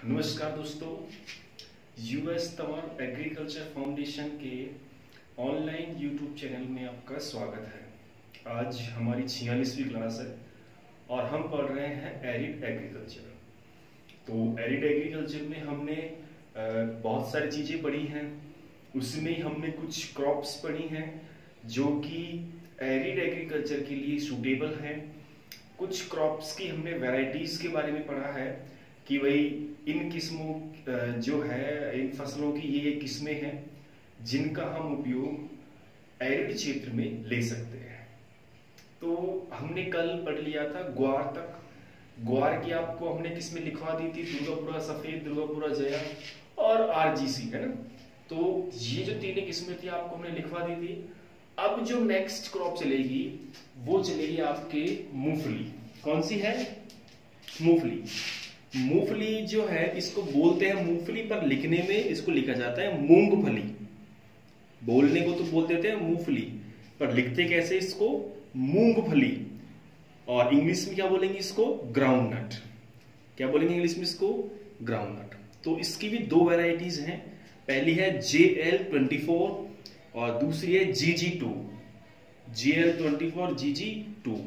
नमस्कार दोस्तों, US Tanwar agriculture foundation के ऑनलाइन यूट्यूब चैनल में आपका स्वागत है। आज हमारी 46वीं क्लास है और हम पढ़ रहे हैं एरिड एग्रीकल्चर। तो एरिड एग्रीकल्चर में हमने बहुत सारी चीज़ें पढ़ी हैं। उसमें हमने कुछ क्रॉप्स पढ़ी हैं जो कि एरिड एग्रीकल्चर के लिए सूटेबल हैं। कुछ क्रॉप्स की हमने वैरायटीज़ के बारे में पढ़ा है कि भाई इन किस्मों जो है, इन फसलों की ये किस्में हैं जिनका हम उपयोग एरिड क्षेत्र में ले सकते हैं। तो हमने कल पढ़ लिया था ग्वार तक। ग्वार की आपको हमने किस्में लिखवा दी थी, दुर्गापुरा सफेद, दुर्गापुरा जया और आरजीसी, है ना। तो ये जो तीन किस्में थी आपको हमने लिखवा दी थी। अब जो नेक्स्ट क्रॉप चलेगी वो चलेगी आपके मूंगफली। कौन सी है? मूंगफली। मूंगफली जो है इसको बोलते हैं मूंगफली, पर लिखने में इसको लिखा जाता है मूंगफली। बोलने को तो बोल देते हैं मूंगफली, पर लिखते कैसे इसको? मूंगफली। और इंग्लिश में क्या बोलेंगे इसको? ग्राउंडनट। क्या बोलेंगे इंग्लिश में इसको? ग्राउंडनट। तो इसकी भी दो वैरायटीज हैं। पहली है JL24 और दूसरी है GG2। JL24 GG2।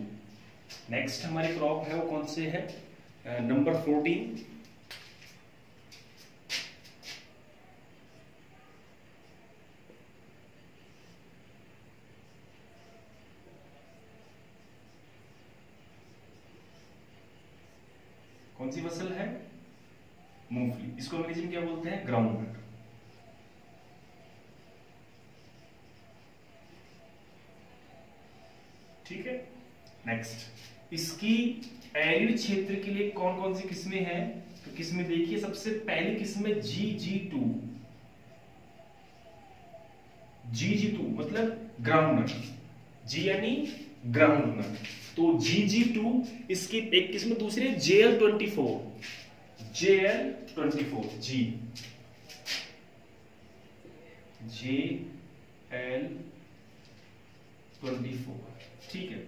नेक्स्ट हमारी क्रॉप है वो कौन से है? नंबर 14। कौन सी फसल है? मूंगफली। इसको अंग्रेजी में क्या बोलते हैं? ग्राउंडनट। ठीक है। नेक्स्ट, इसकी एरिड क्षेत्र के लिए कौन कौन सी किस्में हैं? तो किस्में देखिए, सबसे पहली किस्म है GG2। GG2 मतलब ग्राउंडनट। जी यानी ग्राउंडनट। तो GG2 इसकी एक किस्म। दूसरी JL24। JL24 जी, JL24। ठीक है।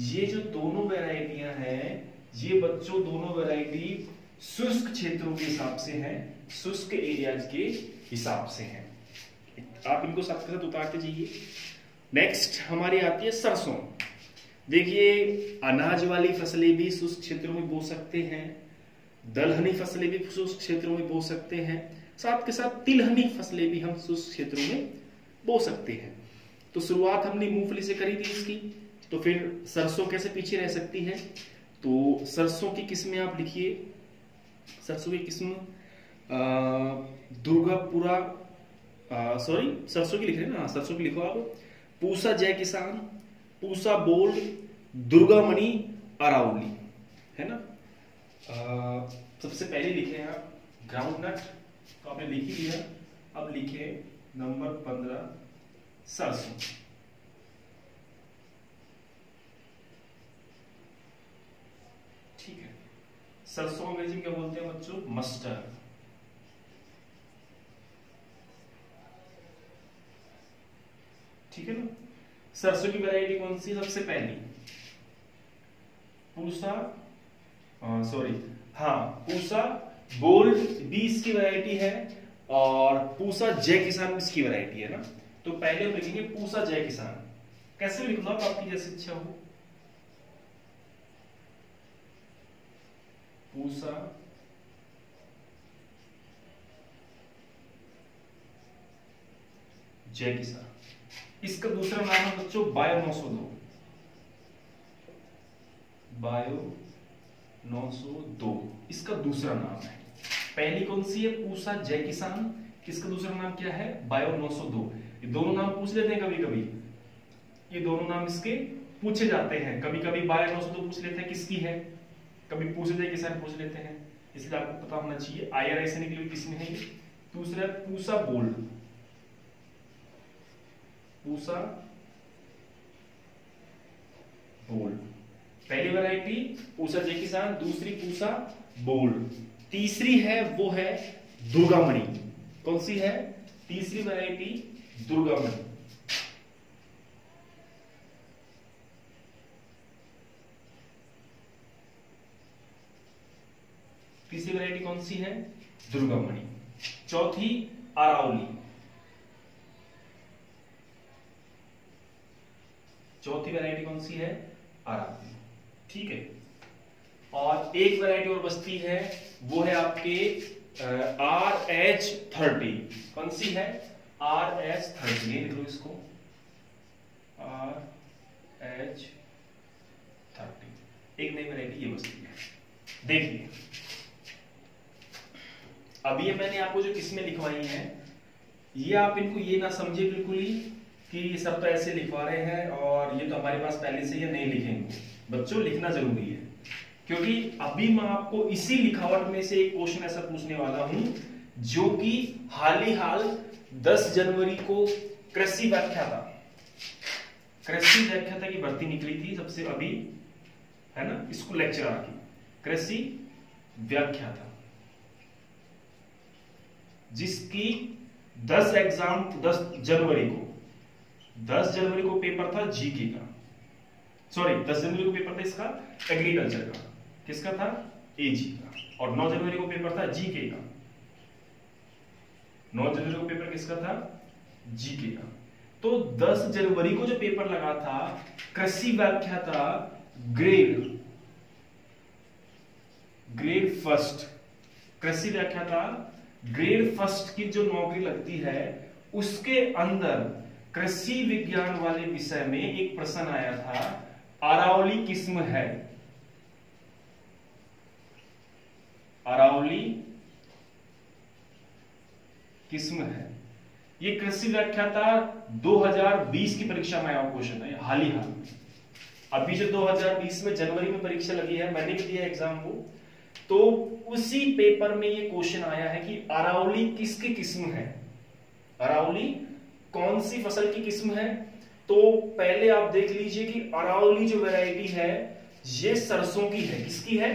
ये जो दोनों वैरायटियां हैं, ये बच्चों दोनों वैरायटी शुष्क क्षेत्रों के हिसाब से हैं, शुष्क एरियाज के हिसाब से हैं। आप इनको साथ के साथ उतारते जाइए। नेक्स्ट हमारी आती है सरसों। देखिए, अनाज वाली फसलें भी शुष्क क्षेत्रों में बो सकते हैं, दलहनी फसलें भी शुष्क क्षेत्रों में बो सकते हैं, साथ के साथ तिलहनी फसलें भी हम शुष्क क्षेत्रों में बो सकते हैं। तो शुरुआत हमने मूंगफली से करी थी इसकी, तो फिर सरसों कैसे पीछे रह सकती है? तो सरसों की किस्में आप लिखिए। सरसों की किस्म दुर्गापुरा, सॉरी सरसों की लिख रहे हैं ना, सरसों की लिखो आप। पूसा जय किसान, पूसा बोल्ड, दुर्गामणि, अरावली, है ना। सबसे पहले लिखे हैं आप ग्राउंडनट, तो आपने लिख ही लिया। अब लिखे नंबर 15 सरसों। ठीक है। सरसों अंग्रेजी में क्या बोलते हैं बच्चों? मस्टर्ड। ठीक है ना। सरसों की वैरायटी कौन सी? सबसे पहली पूसा, सॉरी हाँ, पूसा गोल्ड भी इसकी वैरायटी है और पूसा जय किसान भी इसकी वैरायटी है ना। तो पहले हम लिखेंगे पूसा जय किसान। कैसे लिख लो आप, आपकी जैसी इच्छा हो। पूसा जय किसान। इसका दूसरा नाम है बच्चों बायो 902। बायो 902 इसका दूसरा नाम है। पहली कौन सी है? पूसा जय किसान। इसका दूसरा नाम क्या है? बायो 902। ये दोनों नाम पूछ लेते हैं कभी कभी, ये दोनों नाम इसके पूछे जाते हैं। कभी कभी बायो 902 पूछ लेते हैं किसकी है, कभी पूछे जय किसान पूछ लेते हैं, इसलिए आपको पता होना चाहिए। IRI से निकली हुई किस्में है। दूसरा पूसा बोल्ड, पूसा बोल्ड पहली वैरायटी पूसा जय किसान, दूसरी पूसा बोल्ड, तीसरी है वो है दुर्गामणि। कौन सी है तीसरी वैरायटी? दुर्गामणि। तीसरी तीसरी वैरायटी कौन सी है? दुर्गामणि। चौथी अरावली। चौथी वैरायटी कौन सी है? अरावली। ठीक है। और एक वैरायटी और बचती है, वो है आपके RH30। कौन सी है? RH30। ये लिख लो इसको, RH30। एक नई वैरायटी ये बचती है। देखिए अभी ये मैंने आपको जो किस्में लिखवाई हैं, ये आप इनको ये ना समझे बिल्कुल ही कि सब तो ऐसे लिखवा रहे हैं और ये तो हमारे पास पहले से ही नहीं लिखेंगे। बच्चों लिखना जरूरी है, क्योंकि अभी मैं आपको इसी लिखावट में से एक क्वेश्चन ऐसा पूछने वाला हूं जो कि हाल ही हाल 10 जनवरी को कृषि व्याख्याता की भर्ती निकली थी सबसे अभी, है ना, स्कूल लेक्चरर की कृषि व्याख्याता, जिसकी 10 जनवरी को पेपर था जीके का। सॉरी 10 जनवरी को पेपर था इसका एग्रीकल्चर का। किसका था? एजी का। और 9 जनवरी को पेपर था जीके का। 9 जनवरी को पेपर किसका था? जीके का। तो 10 जनवरी को जो पेपर लगा था कृषि व्याख्याता ग्रेड फर्स्ट, कृषि व्याख्याता ग्रेड फर्स्ट की जो नौकरी लगती है, उसके अंदर कृषि विज्ञान वाले विषय में एक प्रश्न आया था, अरावली किस्म है। अरावली किस्म है। ये कृषि व्याख्याता 2020 की परीक्षा में आया क्वेश्चन है, हाल ही हाल में। अभी जो 2020 में जनवरी में परीक्षा लगी है, मैंने भी दिया एग्जाम को, तो उसी पेपर में ये क्वेश्चन आया है कि अरावली किसकी किस्म है, अरावली कौन सी फसल की किस्म है। तो पहले आप देख लीजिए कि अरावली जो वैरायटी है ये सरसों की है। किसकी है?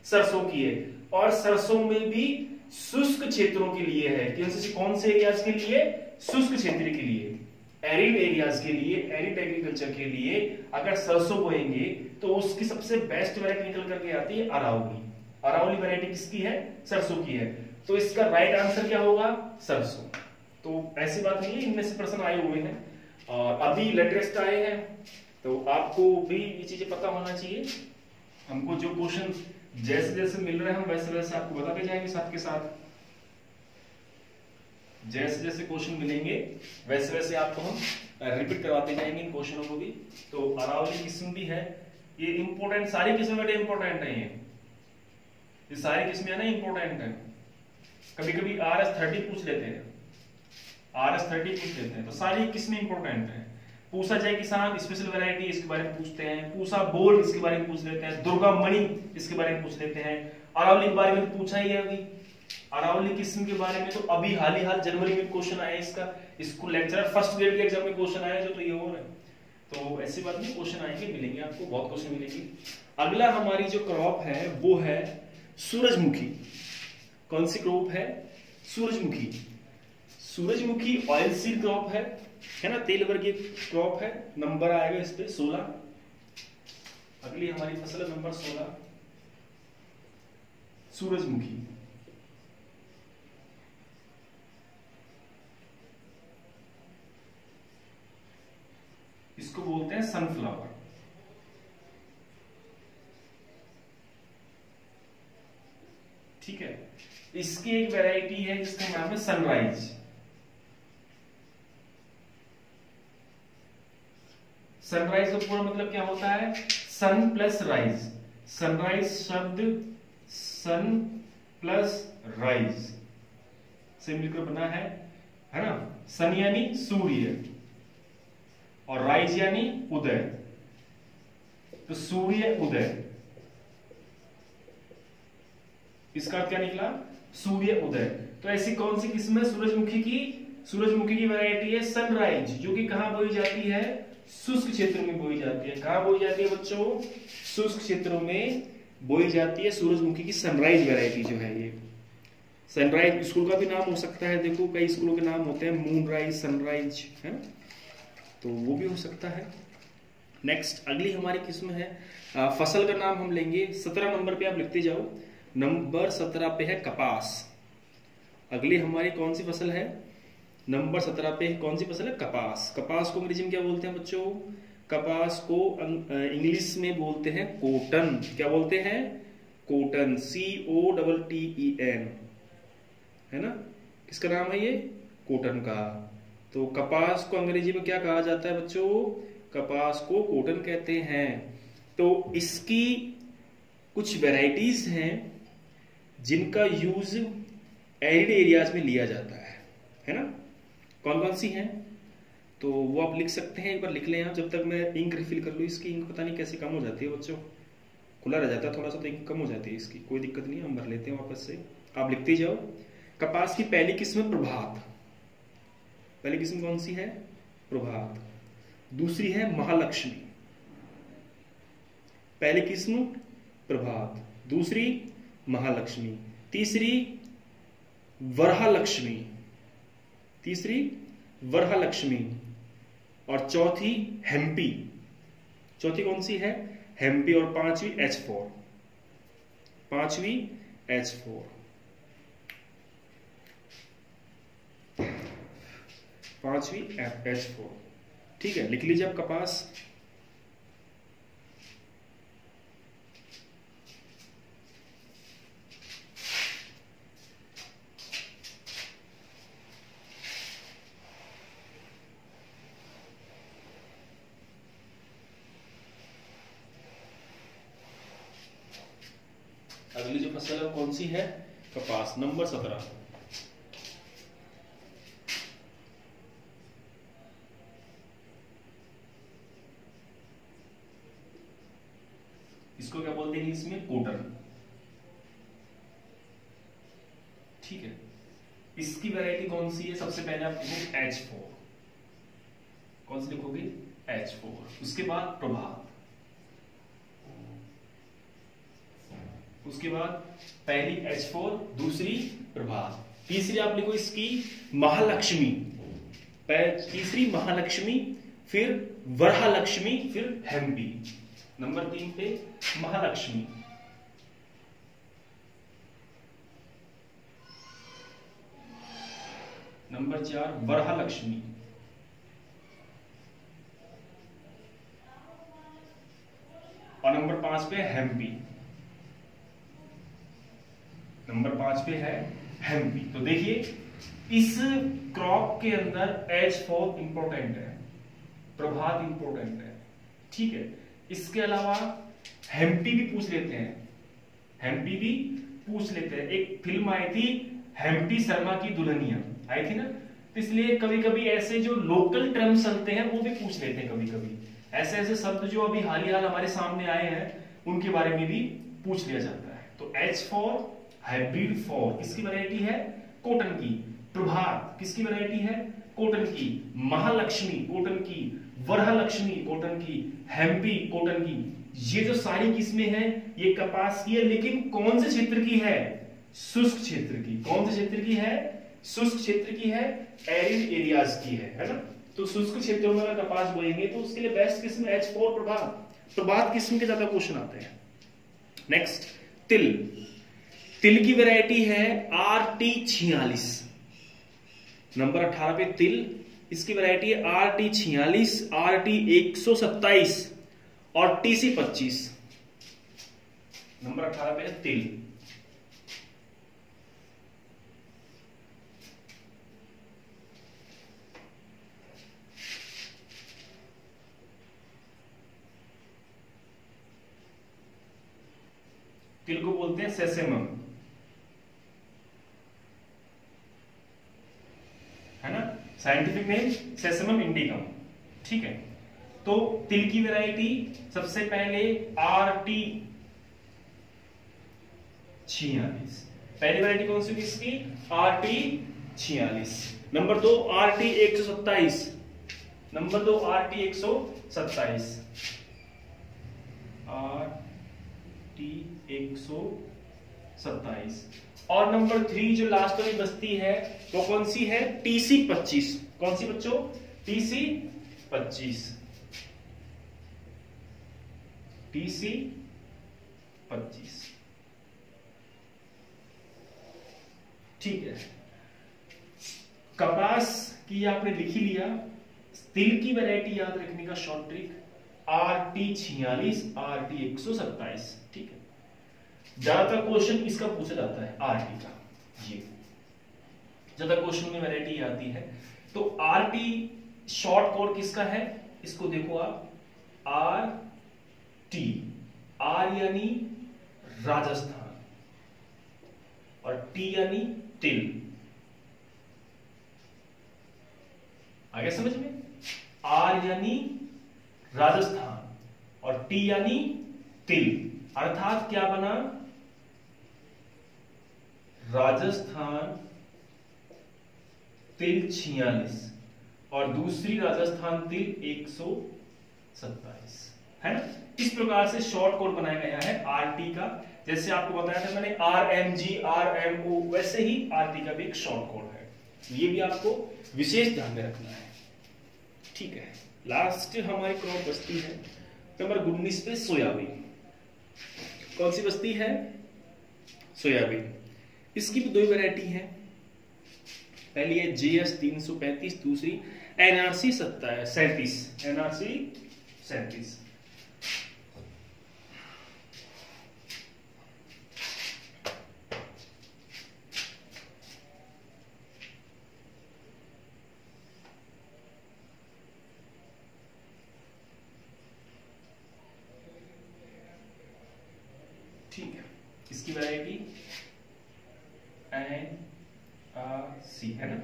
सरसों की है। और सरसों में भी शुष्क क्षेत्रों के लिए है। कौन से एरियाज के लिए? शुष्क क्षेत्र के लिए, एरिड एरियाज के लिए, एरिड एग्रीकल्चर के लिए अगर सरसों बोएंगे तो उसकी सबसे बेस्ट वैरायटी निकल करके आती है अरावली। अरावली वैरायटी किसकी है? सरसों की है। तो इसका राइट आंसर क्या होगा? सरसों। तो ऐसी बात नहीं है, इनमें से प्रश्न आए हुए हैं और अभी लेटेस्ट आए हैं, तो आपको भी ये चीजें पता होना चाहिए। हमको जो क्वेश्चन जैसे जैसे मिल रहे हैं हम वैसे वैसे आपको बताते जाएंगे साथ के साथ। जैसे जैसे क्वेश्चन मिलेंगे वैसे वैसे आपको हम रिपीट करवाते जाएंगे इन क्वेश्चनों को भी। तो अरावली किस्म भी है, ये इंपॉर्टेंट, सारी किस्में बेटे इंपॉर्टेंट है। ये सारी किस्में है ना इंपॉर्टेंट है। कभी कभी RS30 पूछ लेते हैं, RS30 पूछ लेते हैं, तो सारी किस्में इंपॉर्टेंट है। पूछा जाए किसान स्पेशल वैरायटी, इसके बारे में पूछते हैं। पूछा बोल, इसके बारे में पूछ लेते हैं। दुर्गामणि, इसके बारे में पूछ लेते हैं। अरावली के बारे में पूछा ही है अभी, अरावली किस्म के बारे में तो अभी हाल ही हाल जनवरी में क्वेश्चन आया इसका, स्कूल लेक्चरर फर्स्ट ग्रेड के एग्जाम में क्वेश्चन आया जो, तो ये हो रहा है। तो ऐसी बात नहीं, क्वेश्चन आएंगे, मिलेंगे आपको, बहुत क्वेश्चन मिलेंगे। अगला हमारी जो क्रॉप है वो है सूरजमुखी। कौन सी क्रॉप है? सूरजमुखी। सूरजमुखी ऑयल सीड क्रॉप है ना, तेल वर्गीय क्रॉप है। नंबर आएगा इस पे 16। अगली हमारी फसल है नंबर 16, सूरजमुखी। इसको बोलते हैं सनफ्लावर। ठीक है। इसकी एक वैरायटी है जिसका नाम है सनराइज। सनराइज का पूरा मतलब क्या होता है? सन प्लस राइज। सनराइज शब्द सन प्लस राइज से मिलकर बना है ना। सन यानी सूर्य और राइज यानी उदय, तो सूर्य उदय, इसका क्या निकला? सूर्य उदय। तो ऐसी कौन सी किस्म है सूरजमुखी की? सूरजमुखी की वैरायटी है सनराइज, जो कि कहां बोई जाती है? शुष्क क्षेत्र में बोई जाती है। कहां बोई जाती है बच्चों? शुष्क क्षेत्रों में बोई जाती है सूरजमुखी की सनराइज वैरायटी जो है ये। सनराइज स्कूल का भी नाम हो सकता है, देखो कई स्कूलों के नाम होते हैं, मूनराइज, सनराइज, है, तो वो भी हो सकता है। नेक्स्ट अगली हमारी किस्म है फसल का नाम हम लेंगे 17 नंबर पे, आप लिखते जाओ। नंबर 17 पे है कपास। अगली हमारी कौन सी फसल है? नंबर 17 पे कौन सी फसल है? कपास। कपास को अंग्रेजी में क्या बोलते हैं बच्चों? कपास को इंग्लिश में बोलते हैं कॉटन। क्या बोलते हैं? कॉटन। COTTEN, है ना? किसका नाम है ये? कॉटन का। तो कपास को अंग्रेजी में क्या कहा जाता है बच्चों? कपास को कॉटन कहते हैं। तो इसकी कुछ वैरायटीज हैं जिनका यूज एरिड एरियाज में लिया जाता है ना? कौन कौन सी हैं? तो वो आप लिख सकते हैं, एक बार लिख लें आप, जब तक मैं इंक रिफिल कर लूँ। इसकी इंक पता नहीं कैसे कम हो जाती है बच्चों, खुला रह जाता है थोड़ा सा, तो इंक कम हो जाती है इसकी। कोई दिक्कत नहीं, हम भर लेते हैं वापस से, आप लिखते जाओ। कपास की पहली किस्म है प्रभात। पहली किस्म कौन सी है? प्रभात। दूसरी है महालक्ष्मी। पहली किस्म प्रभात, दूसरी महालक्ष्मी, तीसरी वरहालक्ष्मी, तीसरी वरहालक्ष्मी, और चौथी हेम्पी। चौथी कौन सी है? हेम्पी। और पांचवी H4, पांचवी H4, पांचवी H4। ठीक है, लिख लीजिए आप कपास। अगली जो फसल है कौन सी है? कपास। नंबर 17। इसको क्या बोलते हैं इंग्लिश में? कॉटन। ठीक है, इसकी वैरायटी कौन सी है? सबसे पहले आप लिखोगे H4। कौन सी लिखोगे? H4। उसके बाद प्रभात, उसके बाद पहली H4, दूसरी प्रभात, तीसरी आप लिखो इसकी महालक्ष्मी, तीसरी महालक्ष्मी, फिर वरहालक्ष्मी, फिर हेम्पी। नंबर 3 पे महालक्ष्मी, नंबर 4 वरहालक्ष्मी, और नंबर 5 पे हेम्पी। नंबर 5 पे है हेम्पी। तो देखिए इस क्रॉप के अंदर H4 इंपॉर्टेंट है, प्रभात इंपॉर्टेंट है। ठीक है, इसके अलावा हेम्पी भी पूछ लेते हैं, हेम्पी भी पूछ लेते हैं। एक फिल्म आई थी हेम्पी शर्मा की दुल्हनिया, आई थी ना? तो इसलिए कभी कभी ऐसे जो लोकल टर्म्स चलते हैं वो भी पूछ लेते हैं कभी कभी। ऐसे ऐसे शब्द जो अभी हाल ही हाल हमारे सामने आए हैं उनके बारे में भी पूछ लिया जाता है। तो H4 हाइब्रिड 4 किसकी वैरायटी है? कॉटन की। प्रभात किसकी वैरायटी है? कॉटन की। महालक्ष्मी कॉटन की, वरहालक्ष्मी कॉटन की, हेम्पी कॉटन की। ये जो सारी किस्में हैं ये कपास की है, लेकिन कौन से क्षेत्र की है? शुष्क क्षेत्र की। कौन से क्षेत्र की है? शुष्क क्षेत्र की है, एरिड एरियाज की है ना? तो शुष्क क्षेत्रों में अगर कपास बोएंगे तो उसके लिए बेस्ट किस्म H4 प्रभात। प्रभात किस्म के ज्यादा क्वेश्चन आते हैं। नेक्स्ट तिल। तिल की वैरायटी है RT46। नंबर 18 पे तिल, इसकी वैरायटी है RT46, RT127 और TC25। नंबर 18 पे है तिल। तिल को बोलते हैं सेसेमम, है ना? Scientific name सेसेमम इंडिकम। ठीक है, तो तिल की वैरायटी सबसे पहले RT46। पहली वैरायती कौन सी इसकी? RT46। Number 2 RT127। Number 2 RT127, RT127। और नंबर 3 जो लास्ट में बचती है वो कौन सी है? TC25। कौन सी बच्चों? TC25। TC25। ठीक है, कपास की आपने लिख ही लिया। तिल की वैरायटी याद रखने का शॉर्ट ट्रिक RT46 RT127, ठीक है। ज्यादातर क्वेश्चन इसका पूछा जाता है RT का, ये ज्यादा क्वेश्चन में वैरायटी आती है। तो RT शॉर्ट कोड किसका है, इसको देखो आप, RT, R यानी राजस्थान और T यानी तिल। आ गया समझ में? R यानी राजस्थान और T यानी तिल, अर्थात क्या बना, राजस्थान तिल 46 और दूसरी राजस्थान तिल 127, है ना। इस प्रकार से शॉर्ट कोड बनाया गया है RT का। जैसे आपको बताया था मैंने RMG RMO, वैसे ही RT का भी एक शॉर्ट कोड है। ये भी आपको विशेष ध्यान में रखना है, ठीक है। लास्ट हमारी क्रॉप बस्ती है नंबर 19 पे, सोयाबीन। कौन सी बस्ती है, सोयाबीन। इसकी भी दो वैरायटी है, पहली है JS 335, दूसरी NRC 37, NRC 37। ठीक है, इसकी वैरायटी NRC है ना।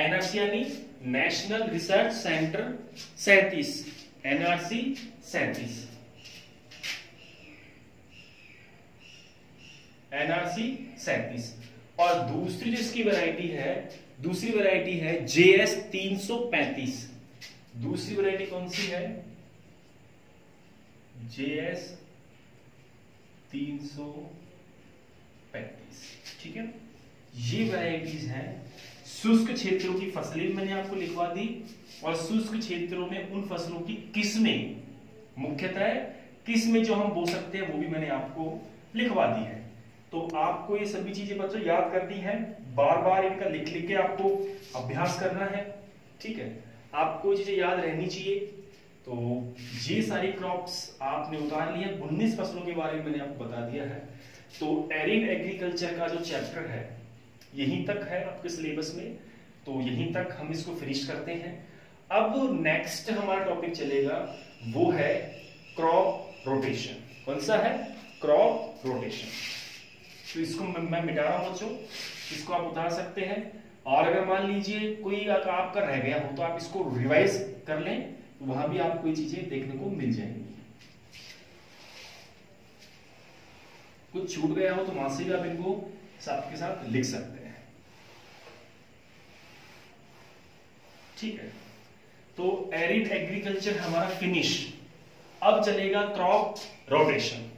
NRC यानी national research centre 37, NRC 37, NRC 37। और दूसरी जो इसकी वैरायटी है, दूसरी वैरायटी है JS 335। दूसरी वैरायटी कौन सी है, JS 335, ठीक है। ये वैरायटीज हैं। शुष्क क्षेत्रों की फसलें मैंने आपको लिखवा दी, और शुष्क क्षेत्रों में उन फसलों की किस्में, मुख्यतः किस्में जो हम बो सकते हैं वो भी मैंने आपको लिखवा दी है। तो आपको ये सभी चीजें बच्चों याद करनी है, बार बार इनका लिख लिख के आपको अभ्यास करना है, ठीक है। आपको ये चीजें याद रहनी चाहिए। तो ये सारी क्रॉप्स आपने उतार लिया, 19 फसलों के बारे में मैंने आपको बता दिया है। तो एरिड एग्रीकल्चर का जो चैप्टर है यहीं तक है आपके सिलेबस में, तो यहीं तक हम इसको फिनिश करते हैं। अब नेक्स्ट हमारा टॉपिक चलेगा, वो है क्रॉप रोटेशन। कौन सा है, क्रॉप रोटेशन। तो इसको मैं मिटा रहा हूं बच्चों, इसको आप उतार सकते हैं। और अगर मान लीजिए कोई आपका रह गया हो तो आप इसको रिवाइज कर लें, तो वहां भी आपको ये चीजें देखने को मिल जाएंगी। कुछ छूट गया हो तो वहां से भी आप इनको साथ के साथ लिख सकते हैं, ठीक है। तो एरिड एग्रीकल्चर हमारा फिनिश। अब चलेगा क्रॉप रोटेशन।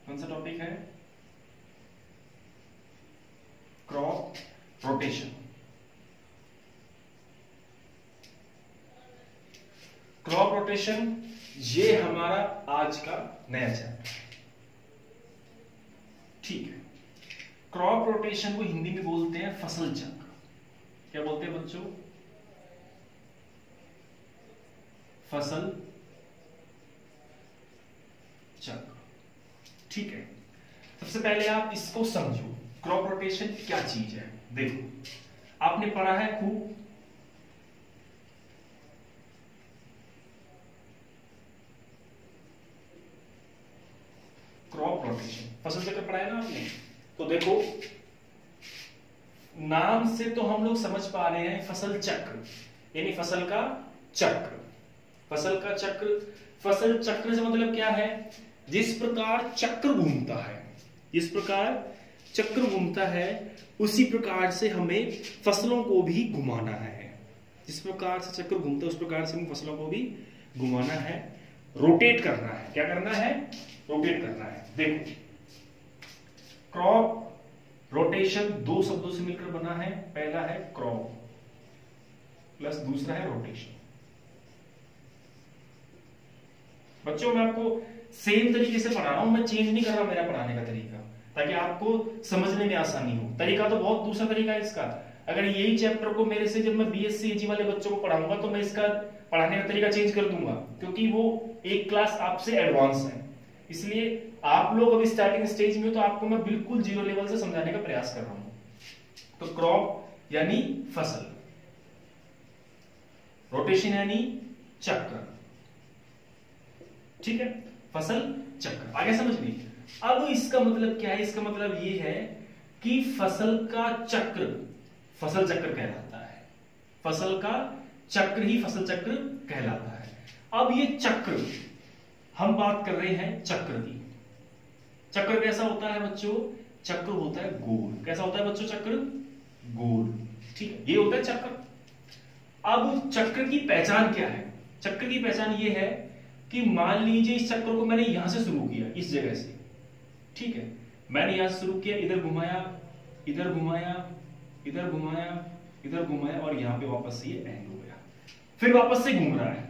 कौन सा टॉपिक है, क्रॉप रोटेशन। क्रॉप रोटेशन ये हमारा आज का नया चैप्टर, ठीक है। क्रॉप रोटेशन को हिंदी में बोलते हैं फसल चक्र। क्या बोलते हैं बच्चों, फसल चक्र, ठीक है। सबसे पहले आप इसको समझो, क्रॉप रोटेशन क्या चीज है। देखो आपने पढ़ा है खूब, क्रॉप रोटेशन, फसल चक्र पढ़ा है ना आपने। तो देखो नाम से तो हम लोग समझ पा रहे हैं फसल चक्र, यानी फसल का चक्र। फसल का चक्र, फसल चक्र से मतलब क्या है, जिस प्रकार चक्र घूमता है, जिस प्रकार चक्र घूमता है उसी प्रकार से हमें फसलों को भी घुमाना है। जिस प्रकार से चक्र घूमता है उस प्रकार से हमें फसलों को भी घुमाना है, रोटेट करना है। क्या करना है, रोटेट करना है। देखो क्रॉप रोटेशन दो शब्दों से मिलकर बना है। पहला है क्रॉप, प्लस दूसरा है रोटेशन। बच्चों मैं आपको सेम तरीके से पढ़ा रहा हूं, मैं चेंज नहीं कर रहा मेरा पढ़ाने का तरीका, ताकि आपको समझने में आसानी हो। तरीका तो बहुत दूसरा तरीका है इसका। अगर यही चैप्टर को मेरे से जब मैं बीएससी एजी वाले बच्चों को पढ़ाऊंगा तो मैं इसका पढ़ाने का तरीका चेंज कर दूंगा, क्योंकि वो एक क्लास आपसे एडवांस है। इसलिए आप लोग अभी स्टार्टिंग स्टेज में हो तो आपको मैं बिल्कुल जीरो लेवल से समझाने का प्रयास कर रहा हूं। तो क्रॉप यानी फसल, रोटेशन यानी चक्र, ठीक है, फसल चक्र। आगे समझ ली। अब इसका मतलब क्या है? इसका मतलब ये है कि फसल का चक्र फसल चक्र कहलाता है। फसल का चक्र ही फसल चक्र कहलाता है। अब ये चक्र, हम बात कर रहे हैं चक्र की। चक्र कैसा होता है बच्चों? चक्र होता है गोल। कैसा होता है बच्चों? चक्र गोल, ठीक है, ये होता है चक्र। अब चक्र की पहचान क्या है? चक्र की पहचान ये है कि मान लीजिए इस चक्र को मैंने यहां से शुरू किया, इस जगह से, ठीक है, मैंने यहां से शुरू किया, इधर घुमाया, इधर घुमाया, इधर घुमाया, इधर घुमाया, और यहां पे वापस से ये एंड हो गया, फिर वापस से घूम रहा है,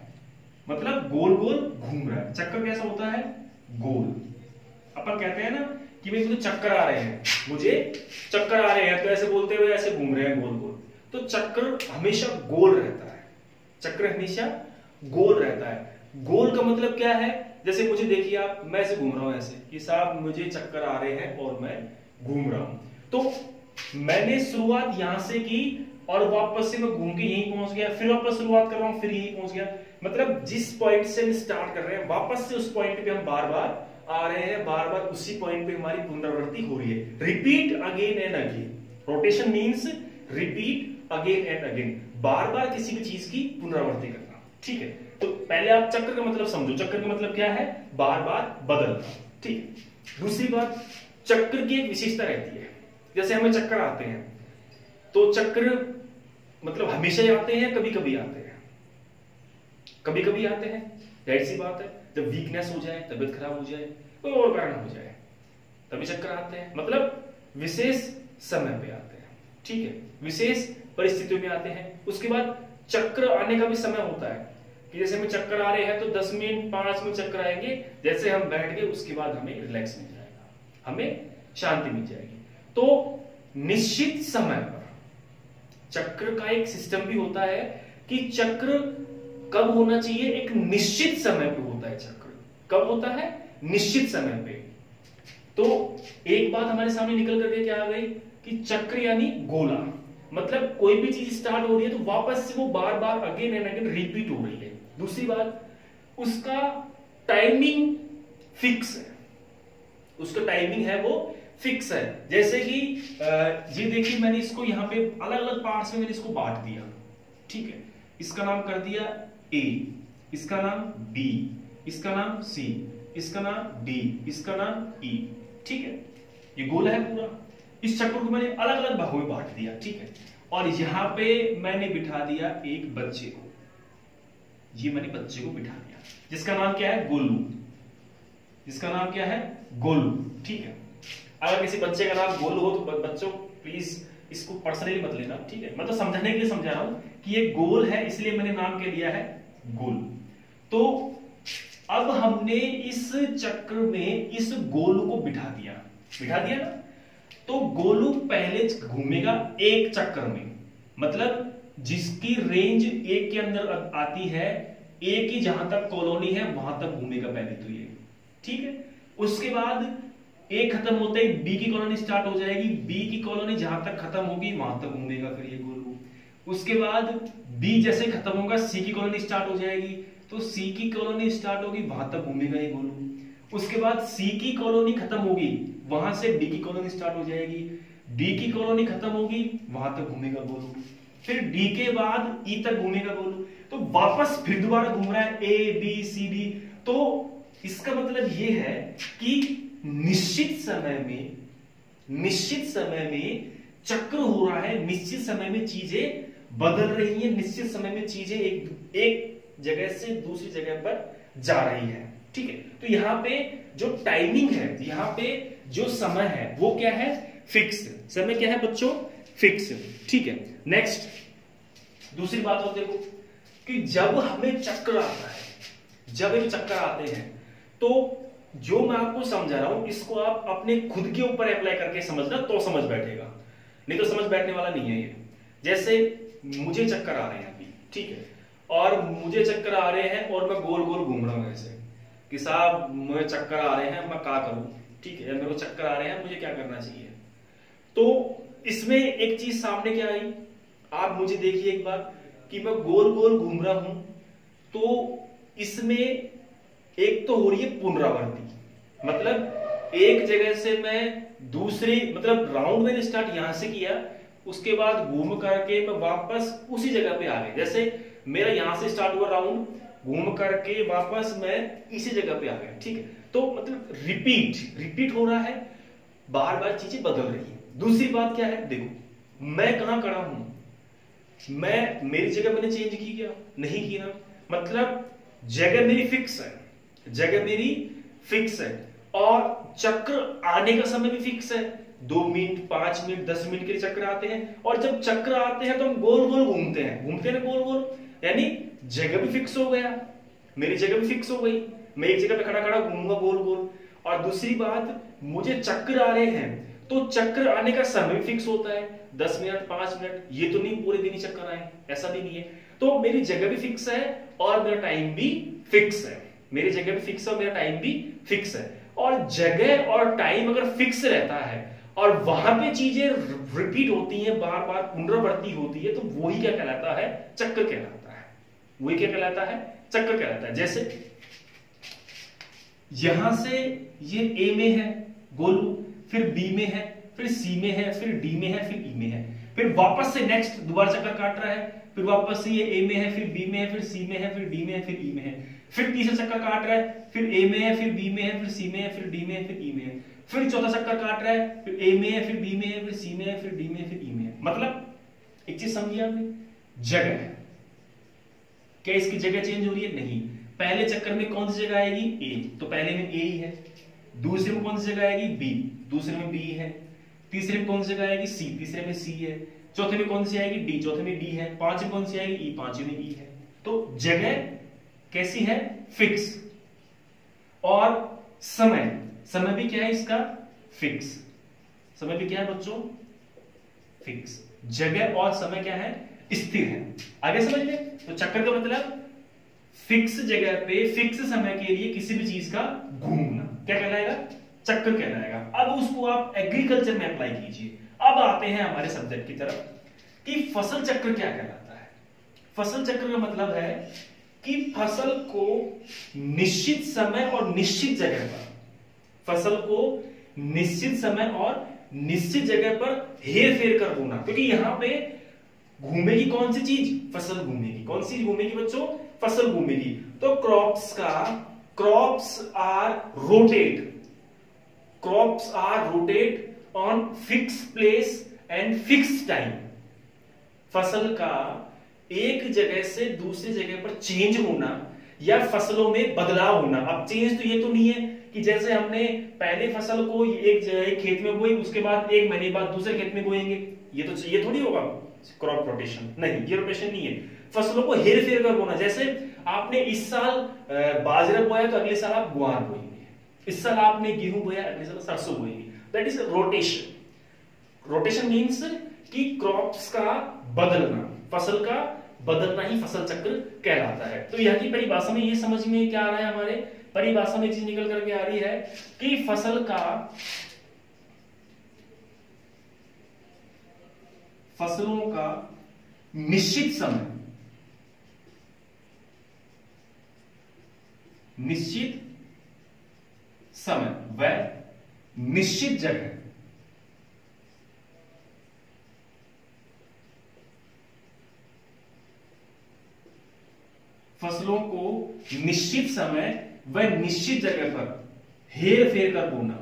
मतलब गोल गोल घूम रहा है। चक्कर कैसा होता है? गोल। अपन कहते हैं ना कि भाई मुझे चक्कर आ रहे हैं, मुझे चक्कर आ रहे हैं, तो ऐसे बोलते हुए ऐसे घूम रहे हैं गोल गोल। तो चक्र हमेशा गोल रहता है, चक्र हमेशा गोल रहता है। गोल का मतलब क्या है? जैसे मुझे देखिए आप, मैं ऐसे घूम रहा हूं ऐसे कि साहब मुझे चक्कर आ रहे हैं और मैं घूम रहा हूं, तो मैंने शुरुआत यहां से की और वापस से मैं घूम के यहीं पहुंच गया, फिर वापस शुरुआत कर रहा हूं, फिर यहीं पहुंच गया। मतलब जिस पॉइंट से हम स्टार्ट कर रहे हैं वापस से उस पॉइंट पे हम बार बार आ रहे हैं, बार बार उसी पॉइंट पे हमारी पुनरावृत्ति हो रही है। Repeat again and again. Rotation means repeat again and again, बार बार किसी भी चीज की पुनरावृत्ति करना, ठीक है। तो पहले आप चक्र का मतलब समझो। चक्र का मतलब क्या है? बार बार बदलना, ठीक है। दूसरी बात, चक्र की एक विशेषता रहती है। जैसे हमें चक्कर आते हैं तो चक्र मतलब हमेशा ही आते हैं, कभी कभी आते हैं, कभी कभी आते हैं, जाहिर सी बात है। जब वीकनेस हो जाए, तबीयत खराब हो जाए, कोई और कारण हो जाए, तभी चक्कर आते हैं। मतलब विशेष समय पे आते हैं, ठीक है, विशेष परिस्थितियों में आते हैं। उसके बाद चक्र आने का भी समय होता है कि जैसे हमें चक्कर आ रहे हैं तो 10 मिनट 5 मिनट चक्कर आएंगे, जैसे हम बैठ गए उसके बाद हमें रिलैक्स मिल जाएगा, हमें शांति मिल जाएगी। तो निश्चित समय पर चक्र का एक सिस्टम भी होता है कि चक्र कब होना चाहिए? एक निश्चित समय पे होता है चक्र। कब होता है? निश्चित समय पे। तो एक बात हमारे सामने निकल करके क्या आ गई कि चक्र यानी गोला, मतलब कोई भी चीज स्टार्ट हो रही है तो वापस से वो बार बार अगेन एंड अगेन रिपीट हो रही है। दूसरी बात, उसका टाइमिंग फिक्स है, उसका टाइमिंग है वो फिक्स है। जैसे कि ये देखिए, मैंने इसको यहाँ पे अलग अलग पार्ट्स में मैंने इसको बांट दिया, ठीक है। इसका नाम कर दिया ए, इसका नाम बी, इसका नाम सी, इसका नाम डी, इसका नाम ई, ठीक है। ये गोला है पूरा। इस चक्र को मैंने अलग अलग भागों में बांट दिया, ठीक है। और यहां पे मैंने बिठा दिया एक बच्चे को, ये मैंने बच्चे को बिठा दिया, जिसका नाम क्या है? गोलू। जिसका नाम क्या है? गोलू, ठीक है। अगर किसी बच्चे का नाम गोलू हो तो बच्चों प्लीज इसको पर्सनली मत लेना, ठीक है। मैं तो समझाने के लिए समझा रहा हूं कि ये गोल है, इसलिए मैंने नाम क्या दिया है? गोलू। तो अब हमने इस चक्र में इस गोलू को बिठा दिया ना। तो गोलू पहले घूमेगा एक चक्कर में, मतलब जिसकी रेंज एक के अंदर आती है, ए की जहां तक कॉलोनी है वहां तक घूमेगा पहले तो ये, ठीक है। उसके बाद ए खत्म होते ही बी की कॉलोनी स्टार्ट हो जाएगी, बी की कॉलोनी जहां तक खत्म होगी वहां तक घूमेगा फिर ये गोलू। उसके बाद बी जैसे खत्म होगा सी की कॉलोनी स्टार्ट हो जाएगी, तो सी की कॉलोनी स्टार्ट होगी वहां तक घूमेगा ये गोलू। उसके बाद सी की कॉलोनी खत्म होगी, वहां से डी की कॉलोनी स्टार्ट हो जाएगी, डी की कॉलोनी खत्म होगी वहां तक घूमेगा गोलू, फिर डी के बाद ई तक घूमेगा गोलू। तो वापस फिर दोबारा घूम रहा है ए बी सी डी। तो इसका मतलब ये है कि निश्चित समय में चक्र हो रहा है, निश्चित समय में चीजें बदल रही हैं, निश्चित समय में चीजें एक जगह से दूसरी जगह पर जा रही है, ठीक है। तो यहां पे जो टाइमिंग है, यहां पे जो समय है वो क्या है? फिक्स। समय क्या है बच्चों? फिक्स, ठीक है। नेक्स्ट, दूसरी बात और देखो कि जब हमें चक्कर आता है, जब एक चक्कर आते हैं, तो जो मैं आपको समझा रहा हूं इसको आप अपने खुद के ऊपर अप्लाई करके समझना, तो समझ बैठेगा, नहीं तो समझ बैठने वाला नहीं है ये। जैसे मुझे चक्कर आ रहे हैं अभी, ठीक है, और मुझे चक्कर आ रहे हैं और मैं गोल गोल घूम रहा हूं ऐसे कि साहब मुझे चक्कर आ रहे हैं, मैं क्या करूं, ठीक है, मेरे को चक्कर आ रहे हैं, मुझे क्या करना चाहिए। तो इसमें एक चीज सामने क्या आई, आप मुझे देखिए एक बार कि मैं गोल गोल घूम रहा हूं, तो इसमें एक तो हो रही है पुनरावृत्ति, मतलब एक जगह से मैं दूसरी, मतलब राउंड मैंने स्टार्ट यहां से किया, उसके बाद घूम करके मैं वापस उसी जगह पे आ गया। जैसे मेरा यहां से स्टार्ट हुआ राउंड, घूम करके वापस मैं इसी जगह पे आ गया, ठीक है। तो मतलब रिपीट हो रहा है, बार बार चीजें बदल रही है। दूसरी बात क्या है, देखो मैं कहां खड़ा हूं, मैं मेरी जगह मैंने चेंज की क्या, नहीं किया, मतलब जगह मेरी फिक्स है, जगह मेरी फिक्स है, और चक्र आने का समय भी फिक्स है। 2 मिनट 5 मिनट 10 मिनट के चक्र आते हैं, और जब चक्र आते हैं तो हम गोल गोल घूमते हैं ना गोल गोल, यानी जगह भी फिक्स हो गया, मेरी जगह भी फिक्स हो गई, मैं एक जगह पे खड़ा खड़ा घूमूंगा गोल गोल। और दूसरी बात, मुझे चक्र आ रहे हैं तो चक्र आने का समय भी फिक्स होता है, 10 मिनट 5 मिनट, ये तो नहीं पूरे दिन ही चक्कर आए, ऐसा भी नहीं है। तो मेरी जगह भी फिक्स है और मेरा टाइम भी फिक्स है, मेरी जगह भी फिक्स है और मेरा टाइम भी फिक्स है। और जगह और टाइम अगर फिक्स रहता है और वहां पे चीजें रिपीट होती हैं, बार बार पुनरावृत्ति होती है, तो वही क्या कहलाता है, चक्र कहलाता है। वही क्या कहलाता है, चक्र कहलाता है। जैसे यहां से ये ए में है गोलू, फिर बी में है, फिर सी में है, फिर डी में है, फिर ई में है, फिर वापस से नेक्स्ट दोबारा चक्कर काट रहा है, फिर वापस से ये ए में है, फिर बी में है, फिर सी में है, फिर डी में है, फिर ई में है, फिर तीसरा चक्कर काट रहा है, फिर ए में है, फिर बी में है, फिर सी में है, फिर डी में है, फिर ई में है, फिर चौथा चक्कर काट रहा है, फिर ए में है, फिर बी में है, फिर सी में है, फिर डी में है, फिर ई में है। मतलब एक चीज समझिए आपने, जगह है, क्या इसकी जगह चेंज हो रही है, नहीं। पहले चक्कर में कौन सी जगह आएगी, ए, तो पहले में ए ही है। दूसरे में कौन सी जगह आएगी, बी, दूसरे में बी है। तीसरे में कौन सी जगह आएगी, सी, तीसरे में सी है। चौथे में कौन सी आएगी, डी, चौथे में डी है। पांचवें में कौन सी आएगी, ई, पांचवें में ई है। तो जगह कैसी है, फिक्स, और समय भी क्या है इसका, फिक्स। समय भी क्या है बच्चों, फिक्स। जगह और समय क्या है, स्थिर है। आगे समझ में, तो चक्कर का मतलब फिक्स जगह पे फिक्स समय के लिए किसी भी चीज का घूमना क्या कहलाएगा, चक्र कहलाएगा। अब उसको आप एग्रीकल्चर में अप्लाई कीजिए। अब आते हैं हमारे सब्जेक्ट की तरफ कि फसल चक्र क्या कहलाता है। फसल चक्र का मतलब है कि फसल को निश्चित समय और निश्चित जगह पर, फसल को निश्चित समय और निश्चित जगह पर हेर फेर कर होना, क्योंकि यहां पे घूमेगी कौन सी चीज, फसल घूमेगी। कौन सी घूमेगी बच्चों, फसल घूमेगी। तो crops are rotate on fix place and fix time. फसल का एक जगह से दूसरी जगह पर चेंज होना या फसलों में बदलाव होना। अब चेंज तो ये तो नहीं है कि जैसे हमने पहले फसल को एक खेत में बोई, उसके बाद 1 महीने बाद दूसरे खेत में बोएंगे, ये थोड़ी होगा क्रॉप रोटेशन, नहीं, ये रोटेशन नहीं है। फसलों को हेर फेर कर बोना, जैसे आपने इस साल बाजरा बोया तो अगले साल आप गुआर बोएंगे, इस साल आपने गेहूं बोया अगले साल सरसों बोएंगे, that is rotation. Rotation means कि क्रॉप्स का बदलना, फसल का बदलना ही फसल चक्र कहलाता है। तो यहाँ की परिभाषा में ये समझ में क्या आ रहा है, हमारे परिभाषा में चीज निकल करके आ रही है कि फसलों का निश्चित समय, व निश्चित जगह फसलों को निश्चित समय व निश्चित जगह पर हेर फेर कर बोना,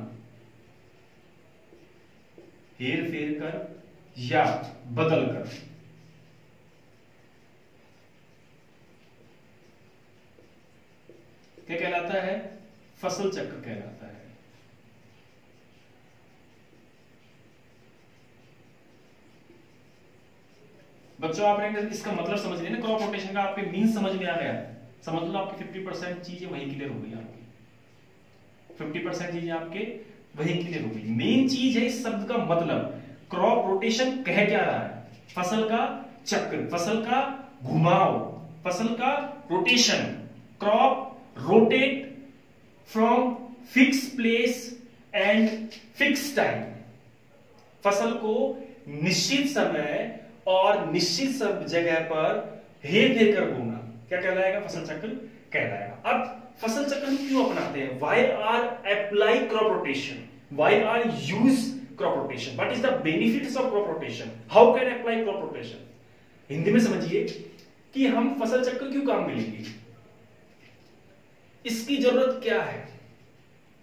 हेर फेर कर या बदल कर, क्या कहलाता है, फसल चक्र कहलाता है। बच्चों आपने इसका मतलब समझ लिया ना, क्रॉप रोटेशन का आपके मीन समझ में आ गया, समझ लो आपकी 50% चीजें वही क्लियर हो गई आपकी, 50% चीजें आपके वही क्लियर हो गई। मेन चीज है इस शब्द का मतलब, क्रॉप रोटेशन कह क्या रहा है, फसल का चक्र, फसल का घुमाव, फसल का rotation. Crop rotate from fix place and fix time, फसल को निश्चित समय और निश्चित जगह पर हेर फेर कर घूमना क्या कहलाएगा, फसल चक्र कहलाएगा। अब फसल चक्र हम क्यों अपनाते हैं, why are apply crop rotation, why are use crop rotation, what is the benefits of crop rotation, how can apply crop rotation. Hindi में समझिए कि हम फसल चक्र क्यों काम में लेंगे, इसकी जरूरत क्या है,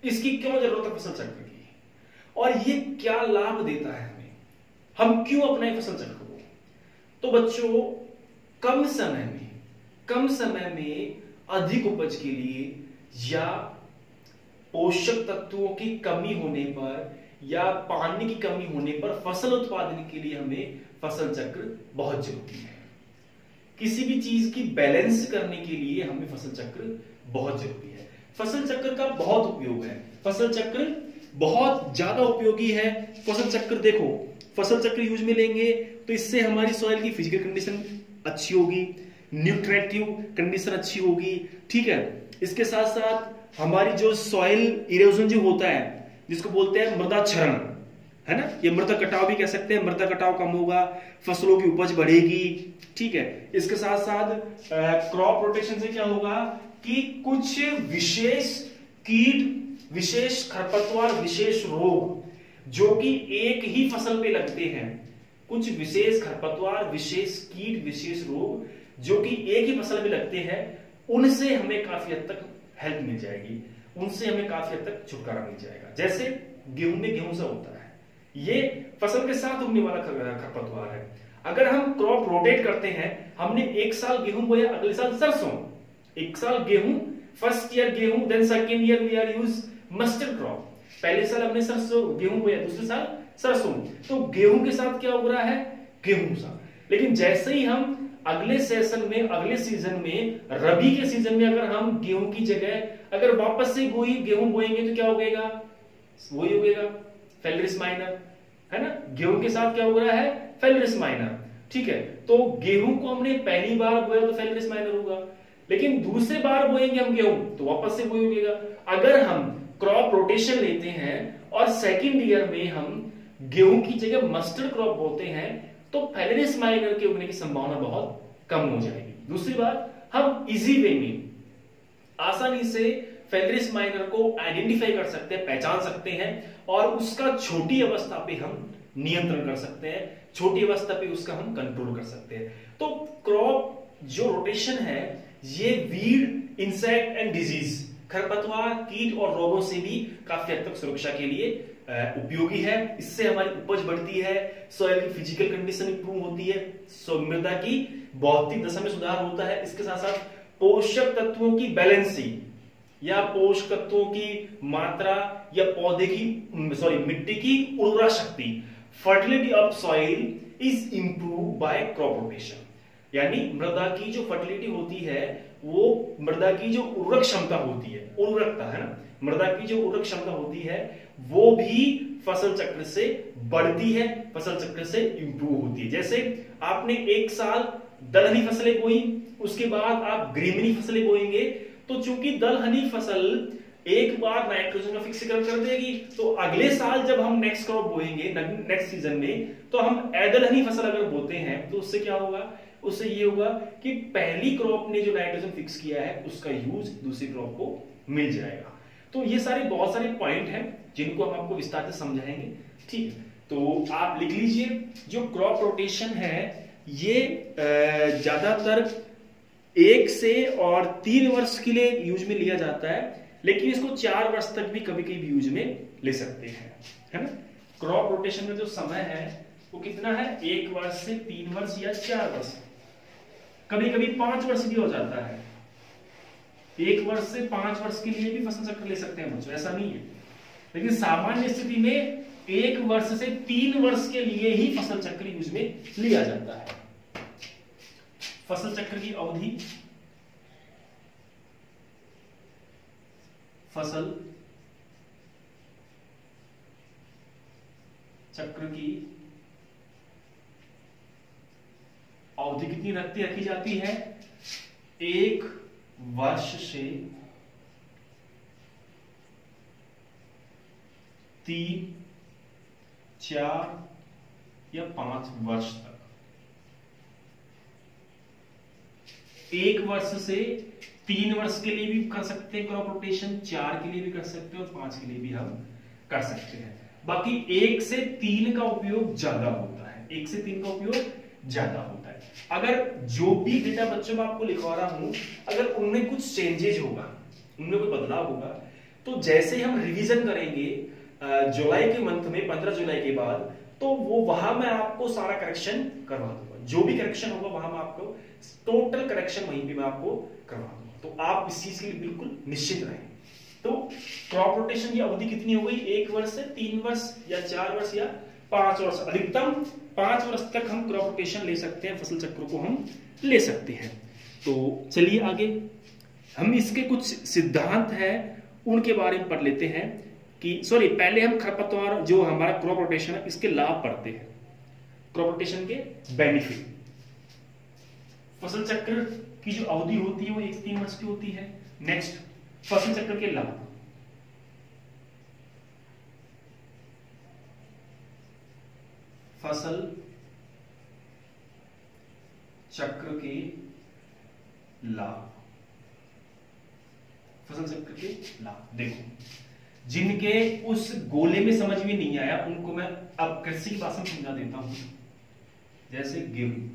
इसकी क्यों जरूरत है फसल चक्र की, और ये क्या लाभ देता है हमें, हम क्यों अपनाएं फसल चक्र को। तो बच्चों कम समय में अधिक उपज के लिए या पोषक तत्वों की कमी होने पर या पानी की कमी होने पर फसल उत्पादन के लिए हमें फसल चक्र बहुत जरूरी है। किसी भी चीज की बैलेंस करने के लिए हमें फसल चक्र बहुत जरूरी है। फसल चक्र का बहुत उपयोग है, फसल चक्र बहुत ज्यादा उपयोगी है। फसल चक्र देखो, फसल चक्र यूज में लेंगे तो इससे हमारी सॉइल की फिजिकल कंडीशन अच्छी होगी, न्यूट्रिटिव कंडीशन अच्छी होगी, ठीक है। इसके साथ साथ हमारी जो सॉइल इरोजन जो होता है, जिसको बोलते हैं मृदा क्षरण, है ना, ये मृदा कटाव भी कह सकते हैं, मृदा कटाव कम होगा, फसलों की उपज बढ़ेगी, ठीक है। इसके साथ साथ क्रॉप रोटेशन से क्या होगा कि कुछ विशेष कीट, विशेष खरपतवार, विशेष रोग जो कि एक ही फसल पे लगते हैं, कुछ विशेष खरपतवार, विशेष कीट, विशेष रोग जो कि एक ही फसल में लगते हैं, उनसे हमें काफी हद तक हेल्प मिल जाएगी, उनसे हमें काफी हद तक छुटकारा मिल जाएगा। जैसे गेहूं में गेहूं सा होता है, ये फसल के साथ उगने वाला खरपतवार है। अगर हम क्रॉप रोटेट करते हैं, हमने एक साल गेहूं बोया, अगले साल सरसों, एक साल गेहूं, फर्स्ट ईयर गेहूं, then second year we are use mustard crop, पहले साल हमने सरसों गेहूं बोया, दूसरे साल सरसों, तो गेहूं के साथ क्या उग रहा है, गेहूं सा। लेकिन जैसे ही हम अगले सेशन में, अगले सीजन में, रबी के सीजन में अगर हम गेहूं की जगह अगर वापस से गेहूं बोएंगे तो क्या उगेगा, वही उगेगा, फेलरिस माइनर, है ना। गेहूं के साथ क्या उग रहा है, फेलरिस माइनर, ठीक है। तो गेहूं को हमने पहली बार बोया तो फेलरिस माइनर होगा, लेकिन दूसरे बार बोएंगे हम गेहूं तो वापस से वही उगेगा। अगर हम क्रॉप रोटेशन लेते हैं और सेकंड ईयर में हम गेहूं की जगह मस्टर्ड क्रॉप बोते हैं तो फेलरिस माइनर के उगने की संभावना बहुत कम हो जाएगी। दूसरी बात, हम इजी वे में आसानी से फेलरिस माइनर को आइडेंटिफाई कर सकते हैं, पहचान सकते हैं, और उसका छोटी अवस्था पे हम नियंत्रण कर सकते हैं, छोटी अवस्था पे उसका हम कंट्रोल कर सकते हैं। तो क्रॉप जो रोटेशन है ये वीड, इंसेक्ट एंड डिजीज, खरपतवार, कीट और रोगों से भी काफी हद तक सुरक्षा के लिए उपयोगी है। इससे हमारी उपज बढ़ती है, सॉइल की फिजिकल कंडीशन इंप्रूव होती है, मृदा की भौतिक दशा में सुधार होता है। इसके साथ साथ पोषक तत्वों की बैलेंसिंग या पोषक तत्वों की मात्रा या पौधे की मिट्टी की उर्वरा शक्ति, fertility of soil is improve by crop rotation. यानी मृदा की जो फर्टिलिटी होती है, वो मृदा की जो उर्वरक क्षमता होती है, उर्वरकता है ना, मृदा की जो उर्वरक क्षमता होती है वो भी फसल चक्र से बढ़ती है, फसल चक्र से इंप्रूव होती है। जैसे आपने एक साल दलहनी फसलें बोई, उसके बाद आप ग्रीमिनी फसलें बोएंगे, तो चूंकि दलहनी फसल एक बार नाइट्रोजन का फिक्सीकरण कर देगी, तो अगले साल जब हम नेक्स्ट क्रॉप बोएंगे, नेक्स्ट सीजन में, तो हम एदलहनी फसल अगर बोते हैं तो उससे क्या होगा, उससे ये होगा कि पहली क्रॉप ने जो नाइट्रोजन फिक्स किया है उसका यूज दूसरी क्रॉप को मिल जाएगा। तो ये सारे बहुत सारे पॉइंट हैं जिनको हम आपको विस्तार से समझाएंगे, ठीक है। तो आप लिख लीजिए, जो क्रॉप रोटेशन है ये ज्यादातर 1 से और 3 वर्ष के लिए यूज में लिया जाता है, लेकिन इसको 4 वर्ष तक भी कभी कभी यूज में ले सकते हैं, है ना। क्रॉप रोटेशन में जो समय है वो कितना है, 1 वर्ष से 3 वर्ष या 4 वर्ष, कभी कभी 5 वर्ष भी हो जाता है। 1 वर्ष से 5 वर्ष के लिए भी फसल चक्र ले सकते हैं बच्चों, ऐसा नहीं है। लेकिन सामान्य स्थिति में 1 वर्ष से 3 वर्ष के लिए ही फसल चक्र यूज में लिया जाता है, फसल चक्र की अवधि, फसल चक्र की अवधि कितनी रखी जाती है? 1 वर्ष से 3, 4 या 5 वर्ष तक। 1 वर्ष से 3 वर्ष के लिए भी कर सकते हैं क्रॉप रोटेशन, 4 के लिए भी कर सकते हैं और 5 के लिए भी हम कर सकते हैं। बाकी 1 से 3 का उपयोग ज्यादा होता है, 1 से 3 का उपयोग ज्यादा होता है। अगर जो भी डेटा बच्चों में आपको लिखवा रहा हूं, अगर उनमें कुछ चेंजेज होगा, उनमें कोई बदलाव होगा, तो जैसे हम रिवीजन करेंगे जुलाई के मंथ में 15 जुलाई के बाद, तो वो वहां मैं आपको सारा करेक्शन करवा दूंगा। जो भी करेक्शन होगा वहां मैं आपको टोटल करेक्शन वहीं पे मैं आपको करवा दूंगा। तो आप इस चीज के लिए बिल्कुल निश्चित रहें। तो क्रॉप रोटेशन की अवधि कितनी हो गई? 1 वर्ष से 3 वर्ष या 4 वर्ष या 5 वर्ष, अधिकतम 5 वर्ष तक हम क्रॉप रोटेशन ले सकते हैं, फसल चक्र को हम ले सकते हैं। तो चलिए आगे हम इसके कुछ सिद्धांत हैं उनके बारे में पढ़ लेते हैं। कि पहले हम खरपतवार जो हमारा क्रॉप रोटेशन है इसके लाभ पढ़ते हैं, क्रॉप रोटेशन के बेनिफिट। फसल चक्र की जो अवधि होती है वो 1 से 3 वर्ष की होती है। नेक्स्ट, फसल चक्र के लाभ। फसल चक्र के लाभ, फसल चक्र के लाभ देखो, जिनके उस गोले में समझ में नहीं आया उनको मैं अब कृषि की भाषा में समझा देता हूं। जैसे गेहूं,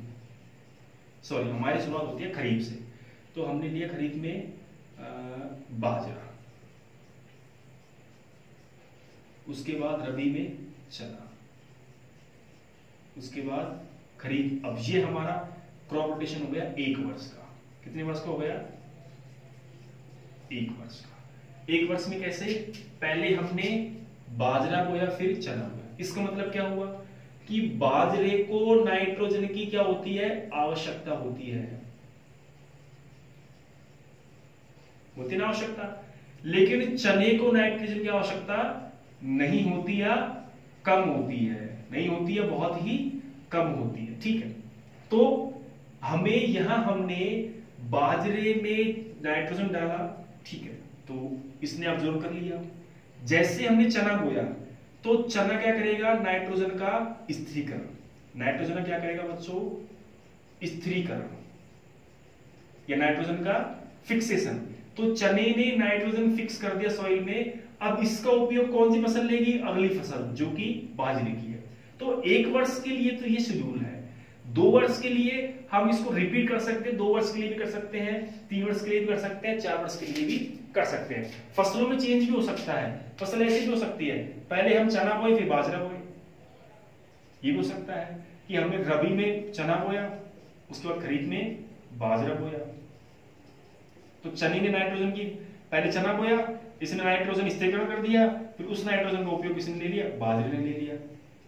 हमारी शुरुआत होती है खरीफ से, तो हमने लिया खरीफ में बाजरा, उसके बाद रबी में चना, उसके बाद खरीफ। अब ये हमारा क्रॉप रोटेशन हो गया 1 वर्ष का। कितने वर्ष का हो गया? 1 वर्ष का। 1 वर्ष में कैसे? पहले हमने बाजरा बोया, फिर चना बोया। इसका मतलब क्या हुआ कि बाजरे को नाइट्रोजन की क्या होती है? आवश्यकता होती है, होती ना आवश्यकता। लेकिन चने को नाइट्रोजन की आवश्यकता नहीं होती या कम होती है, नहीं होती है, बहुत ही कम होती है। ठीक है, तो हमें यहां हमने बाजरे में नाइट्रोजन डाला, ठीक है, तो इसने ऑब्जर्व कर लिया। जैसे हमने चना बोया तो चना क्या करेगा? नाइट्रोजन का स्थिरीकरण। नाइट्रोजन का क्या करेगा बच्चों? स्थिरीकरण या नाइट्रोजन का फिक्सेशन। तो चने ने नाइट्रोजन फिक्स कर दिया सॉइल में। अब इसका उपयोग कौन सी फसल लेगी? अगली फसल जो कि बाजरे की है। तो 1 वर्ष के लिए तो ये शेड्यूल है। 2 वर्ष के लिए हम इसको रिपीट कर सकते हैं, 2 वर्ष के लिए भी कर सकते हैं, 3 वर्ष के लिए भी कर सकते हैं, 4 वर्ष के लिए भी कर सकते हैं। फसलों में चेंज भी हो सकता है, फसल ऐसी भी हो सकती है, पहले हम चना बोए फिर बाजरा बोए। ये भी हो सकता है कि हमने रबी में चना बोया, उसके बाद खरीफ में बाजरा बोया। तो चने ने नाइट्रोजन की, पहले चना बोया, इसने नाइट्रोजन स्थिरीकरण कर दिया, फिर उस नाइट्रोजन का उपयोग किसने ले लिया? बाजरे ने ले लिया।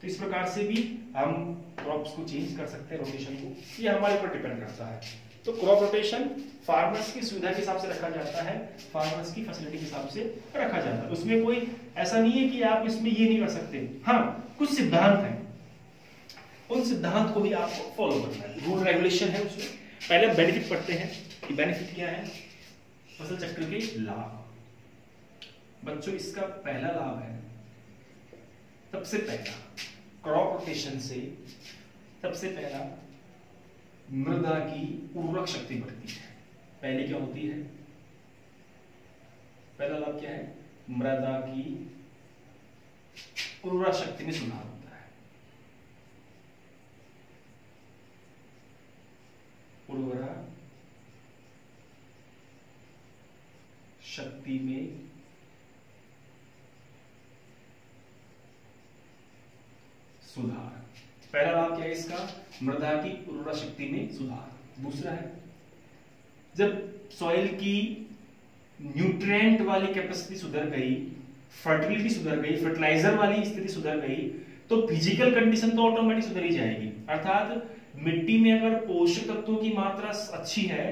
तो इस प्रकार से भी हम क्रॉप्स को चेंज कर सकते हैं, रोटेशन को। ये हमारे ऊपर डिपेंड करता है। तो क्रॉप रोटेशन फार्मर्स की सुविधा के हिसाब से रखा जाता है, फार्मर्स की फैसिलिटी के हिसाब से रखा जाता है। उसमें कोई ऐसा नहीं है कि आप इसमें ये नहीं कर सकते। हाँ, कुछ सिद्धांत हैं, उन सिद्धांत को भी आपको फॉलो करना है, रूल रेगुलेशन है उसमें। पहले बेनिफिट पढ़ते हैं कि बेनिफिट क्या है फसल चक्र के लाभ। बच्चों, इसका पहला लाभ है, सबसे पहला क्रॉप रोटेशन से सबसे पहला मृदा की उर्वरक शक्ति बढ़ती है। पहले क्या होती है? पहला लाभ क्या है? मृदा की उर्वरक शक्ति में सुधार होता है। उर्वरक शक्ति में सुधार। पहला लाभ क्या है इसका? मृदा की उर्वरा शक्ति में सुधार। दूसरा है, जब सॉइल की न्यूट्रिएंट वाली कैपेसिटी सुधर गई, फर्टिलिटी सुधर गई, फर्टिलाइजर वाली स्थिति सुधर गई, तो फिजिकल कंडीशन तो ऑटोमेटिक सुधर ही जाएगी। अर्थात मिट्टी में अगर पोषक तत्वों की मात्रा अच्छी है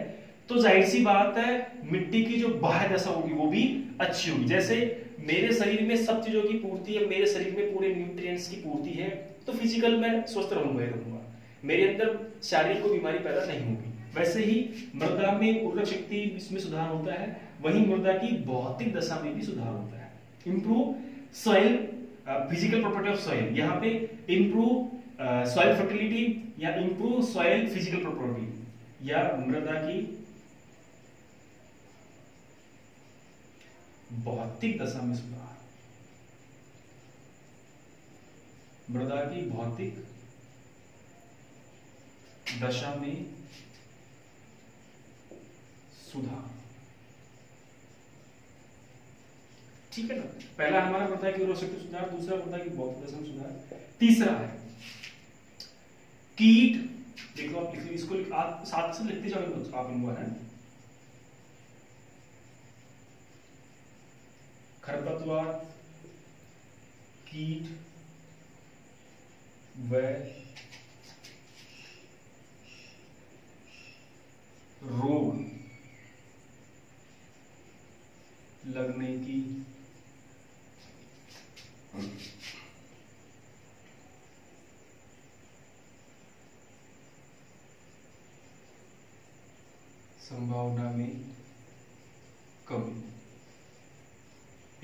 तो जाहिर सी बात है मिट्टी की जो बाह्य दशा होगी वो भी अच्छी होगी। जैसे मेरे शरीर में सब चीजों की पूर्ति है, मेरे शरीर में पूरे न्यूट्रिएंट्स की पूर्ति है, तो फिजिकल मैं स्वस्थ रहूंगा ही रहूंगा, मेरे अंदर शारीरिक कोई बीमारी पैदा नहीं होगी। वैसे ही मृदा में उर्वरक शक्ति इसमें सुधार होता है, वहीं मृदा की भौतिक दशा में भी सुधार होता है। Improve soil physical property of soil, यहाँ पे इंप्रूव सॉइल फर्टिलिटी या इंप्रूव सॉइल फिजिकल प्रॉपर्टी या मृदा की भौतिक दशा में सुधार, मृदा की भौतिक दशा में सुधार। ठीक है ना, पहला हमारा पता है कि उर्वरक शक्ति सुधार, दूसरा पता है कि भौतिक दशा में सुधार, तीसरा है कीट। देखो आप इसको आप साथ से लिखते जाओ आप इनको, है खरपतवार, कीट व रोग लगने की संभावना में कमी,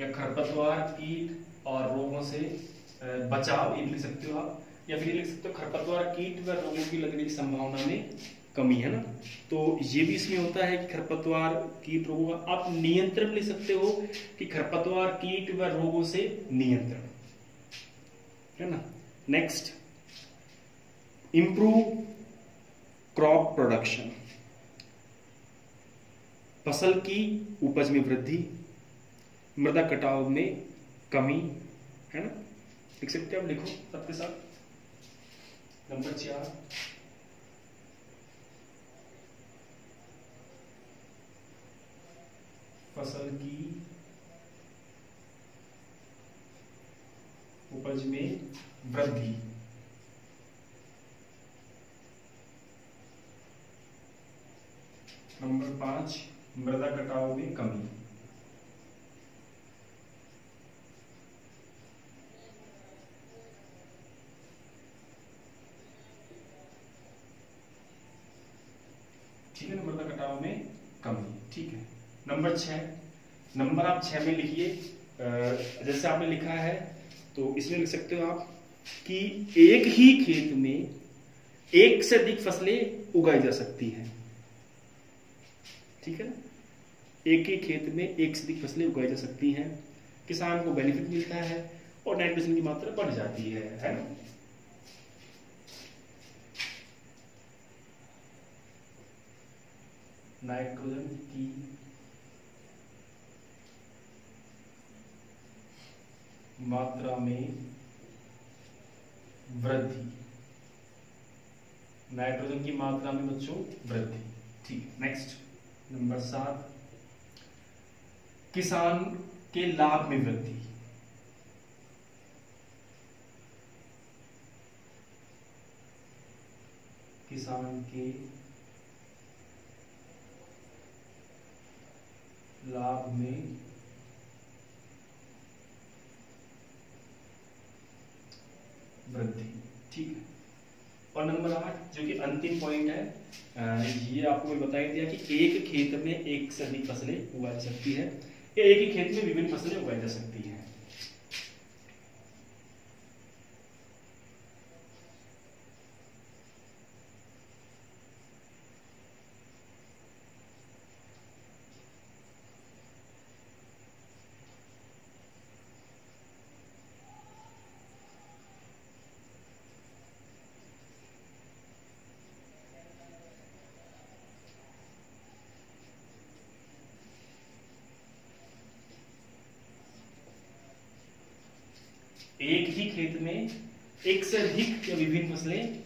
या खरपतवार, कीट और रोगों से बचाव, ये लिख सकते हो आप, या फिर लिख सकते हो खरपतवार, कीट व रोगों की लगने की संभावना में कमी, है ना। तो ये भी इसमें होता है कि खरपतवार, कीट, रोगों का आप नियंत्रण लिख सकते हो कि खरपतवार, कीट व रोगों से नियंत्रण, है ना। नेक्स्ट, इंप्रूव क्रॉप प्रोडक्शन, फसल की उपज में वृद्धि, मृदा कटाव में कमी, है ना। लिख सकते हो आप, लिखो सबके साथ। नंबर 4, फसल की उपज में वृद्धि, नंबर 5, मृदा कटाव में कमी। ठीक है ना, मृदा कटाव में कमी। ठीक है, नंबर 6, नंबर आप 6 में लिखिए। जैसे आपने लिखा है तो इसमें लिख सकते हो आप कि एक ही खेत में एक से अधिक फसलें उगाई जा सकती हैं। ठीक है ना, एक ही खेत में एक से अधिक फसलें उगाई जा सकती हैं, किसान को बेनिफिट मिलता है और नाइट्रोजन की मात्रा बढ़ जाती है ना। नाइट्रोजन की मात्रा में वृद्धि, नाइट्रोजन की मात्रा में बच्चों वृद्धि। ठीक, नेक्स्ट नंबर 7, किसान के लाभ में वृद्धि, किसान के लाभ में वृद्धि। ठीक है, और नंबर 8 जो कि अंतिम पॉइंट है, ये आपको मैं बता ही दिया कि एक खेत में एक से अधिक फसलें उगाई जा सकती है, या एक ही खेत में विभिन्न फसलें उगाई जा सकती है। एक ही खेत में एक से अधिक या विभिन्न फसलें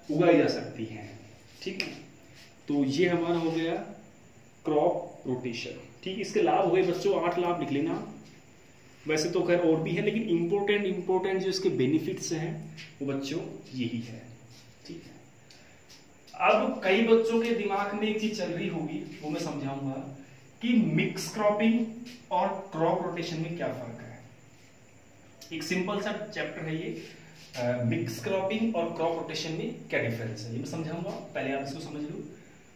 उगाई जा सकती हैं। ठीक है, तो ये हमारा हो गया क्रॉप रोटेशन। ठीक, इसके लाभ हो गए बच्चों, 8 लाभ लिख लेना। वैसे तो खैर और भी है, लेकिन इंपॉर्टेंट जो इसके बेनिफिट्स हैं वो बच्चों यही है। ठीक है, अब कई बच्चों के दिमाग में एक चीज चल रही होगी, वो मैं समझाऊंगा कि मिक्स क्रॉपिंग और क्रॉप रोटेशन में क्या फर्क है। एक सिंपल सा चैप्टर है ये, मिक्स क्रॉपिंग और क्रॉप रोटेशन में क्या डिफरेंस है, ये मैं समझाऊंगा। पहले आप इसको समझ लो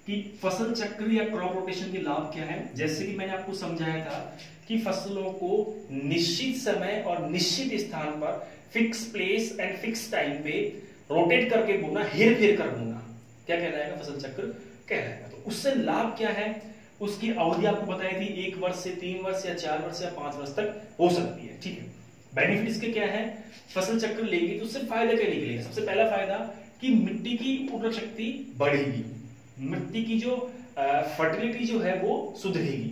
कि फसल चक्र या क्रॉप रोटेशन के लाभ क्या है। जैसे कि मैंने आपको समझाया था कि फसलों को निश्चित समय और निश्चित स्थान पर fix place and fix time पे रोटेट करके बोना, हेर फेर कर बोना, क्या कहलाएगा, फसल चक्र कहलाएगा। तो उससे लाभ क्या है, उसकी अवधि आपको बताई थी 1 वर्ष से 3 वर्ष या 4 वर्ष या 5 वर्ष तक हो सकती है, ठीक है। बेनिफिट इसके क्या है, फसल चक्र लेंगे तो उससे फायदा क्या निकलेगा। सबसे पहला फायदा कि मिट्टी की उर्वरक शक्ति बढ़ेगी, मिट्टी की जो फर्टिलिटी जो है वो सुधरेगी।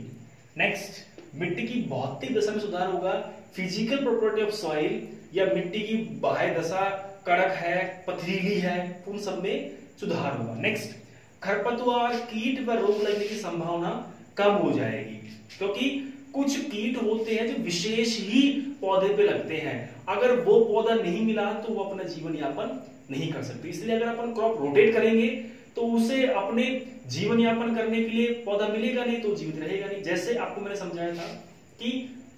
नेक्स्ट, मिट्टी की भौतिक दशा में सुधार होगा, फिजिकल प्रॉपर्टी ऑफ सॉइल या मिट्टी की बाह्य दशा कड़क है, पथरीली है, उन सब में सुधार होगा। नेक्स्ट, खरपतवार, कीट व रोग लगने की संभावना कम हो जाएगी, क्योंकि कुछ कीट होते हैं जो विशेष ही पौधे पे लगते हैं, अगर वो पौधा नहीं मिला तो वो अपना जीवन यापन नहीं कर सकते। इसलिए अगर अपन क्रॉप रोटेट करेंगे तो उसे अपने जीवन यापन करने के लिए पौधा मिलेगा नहीं तो जीवित रहेगा नहीं। जैसे आपको मैंने समझाया था कि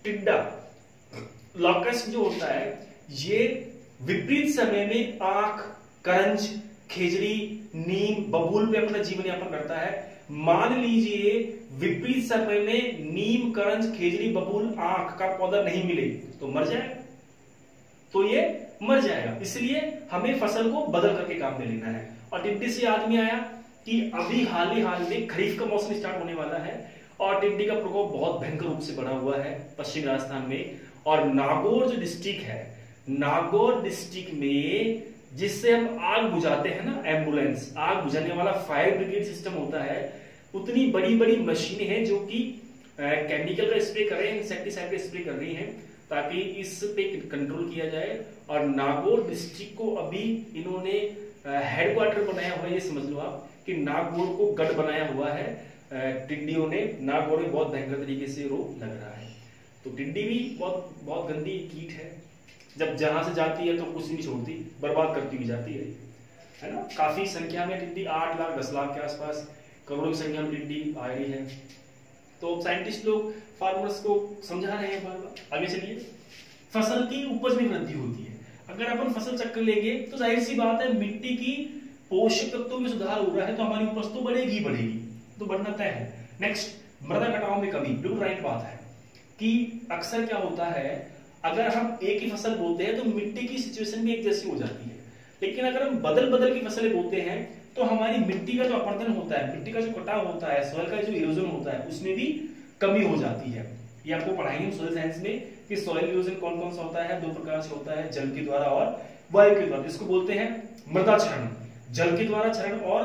टिड्डा, लॉकस्ट जो होता है, ये विपरीत समय में आंख, करंज, खेजड़ी, नीम, बबूल पे अपना जीवन यापन करता है। मान लीजिए विपरीत समय में नीम, करंज, खेजड़ी, बबूल, आंख का पौधा नहीं मिले तो मर जाएगा, तो ये मर जाएगा। इसलिए हमें फसल को बदल करके काम में लेना है। और टिड्डी से आदमी आया कि अभी हाल में खरीफ का मौसम स्टार्ट होने वाला है और टिड्डी का प्रकोप बहुत भयंकर रूप से बढ़ा हुआ है पश्चिम राजस्थान में। और नागौर जो डिस्ट्रिक्ट है, नागौर डिस्ट्रिक्ट में जिससे हम आग बुझाते हैं ना, एम्बुलेंस, आग बुझाने वाला फायर ब्रिगेड सिस्टम होता है, उतनी बड़ी बड़ी मशीनें हैं जो कि केमिकल का स्प्रे कर रहे हैं, इंसेक्टिसाइड का स्प्रे कर रही हैं ताकि इस पे कंट्रोल किया जाए। और नागौर डिस्ट्रिक्ट को अभी इन्होंने हेडक्वार्टर बनाया हुआ है, ये समझ लो आप कि नागौर को गढ़ बनाया हुआ है टिड्डियों ने। नागौर में बहुत भयंकर तरीके से रोग लग रहा है। तो टिड्डी भी बहुत बहुत गंदी कीट है, जब जहां से जाती है तो कुछ नहीं छोड़ती, बर्बाद करती हुई जाती है ना। काफी संख्या में टिड्डी, 8 लाख 10 लाख के आसपास, करोड़ों की संख्या में टिड्डी आ रही है। तो साइंटिस्ट लोग फार्मर्स को समझा रहे हैं बार बार। आगे चलिए, फसल की उपज में वृद्धि होती है। अगर अपन फसल चक्र लेंगे तो जाहिर सी बात है, मिट्टी की पोषक तत्वों में सुधार हो रहा है तो हमारी उपज तो बढ़ेगी बढ़ेगी, तो बढ़ना तय है। नेक्स्ट, मृदा कटाव में कमी, बिल्कुल राइट बात है कि अक्सर क्या होता है, अगर हम एक ही फसल बोते हैं तो मिट्टी की सिचुएशन भी एक जैसी हो जाती है, लेकिन अगर हम बदल बदल की फसलें बोते हैं तो हमारी मिट्टी का जो अपरदन होता है, मिट्टी का जो कटाव होता है, सॉइल का जो इरोजन होता है, उसमें भी कमी हो जाती है। ये आपको पढ़ाएंगे सॉइल साइंस में कि सॉइल इरोजन कौन कौन सा होता है, 2 प्रकार से होता है, जल के द्वारा और वायु के द्वारा। इसको बोलते हैं मृदा क्षरण, जल के द्वारा क्षरण और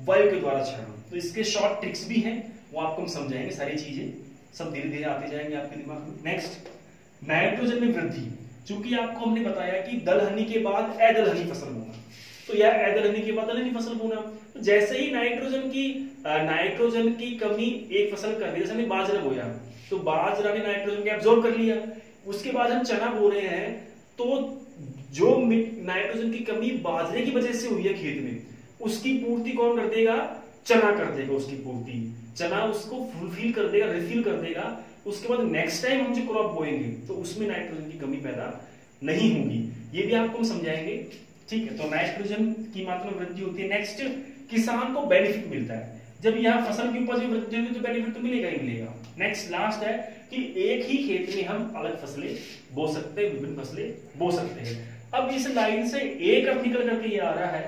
वायु के द्वारा क्षरण। तो इसके शॉर्ट ट्रिक्स भी हैं, वो आपको हम समझाएंगे, सारी चीजें सब धीरे धीरे आते जाएंगे आपके दिमाग में। नेक्स्ट, नाइट्रोजन में वृद्धि। चूंकि आपको हमने बताया कि दलहनी के बाद अदलहनी फसल बोना, तो यह अदलहनी के बाद दलहनी फसल बोना, तो जैसे ही नाइट्रोजन की कमी एक फसल कर दी, जैसे हमने बाजरा बोया तो बाजरा ने नाइट्रोजन को एब्जॉर्ब कर लिया, उसके बाद हम चना बो रहे हैं तो जो नाइट्रोजन की कमी बाजरे की वजह से हुई है खेत में, उसकी पूर्ति कौन कर देगा, चना कर देगा उसकी पूर्ति, चना उसको फुलफिल कर देगा, रिफिल कर देगा। उसके बाद नेक्स्ट टाइम हम जो क्रॉप बोएंगे तो उसमें नाइट्रोजन की कमी पैदा नहीं होगी, ये भी आपको हम समझाएंगे, ठीक है। तो नाइट्रोजन की मात्रा में वृद्धि होती है। नेक्स्ट, किसान को बेनिफिट मिलता है, जब यहाँ फसल की उपज में वृद्धि होगी तो बेनिफिट तो मिलेगा ही मिलेगा। नेक्स्ट लास्ट है कि एक ही खेत में हम अलग फसलें बो सकते हैं, विभिन्न फसलें बो सकते हैं। अब इस लाइन से एक अब निकल करके ये आ रहा है,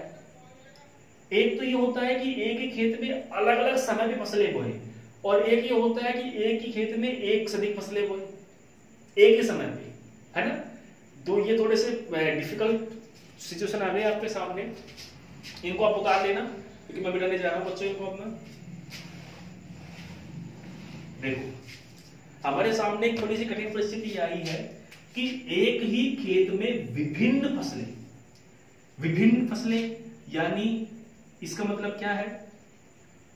एक तो ये होता है कि एक ही खेत में अलग अलग समय पे फसलें बोए, और एक ये होता है कि एक ही खेत में एक से अधिक फसलें बोए एक ही समय पे, है ना। तो ये थोड़े से डिफिकल्ट सिचुएशन आ गए आपके सामने, इनको आप उतार लेना क्योंकि मैं बिठाने जा रहा हूं बच्चों को अपना। देखो हमारे सामने एक थोड़ी सी कठिन परिस्थिति आई है कि एक ही खेत में विभिन्न फसलें, यानी इसका मतलब क्या है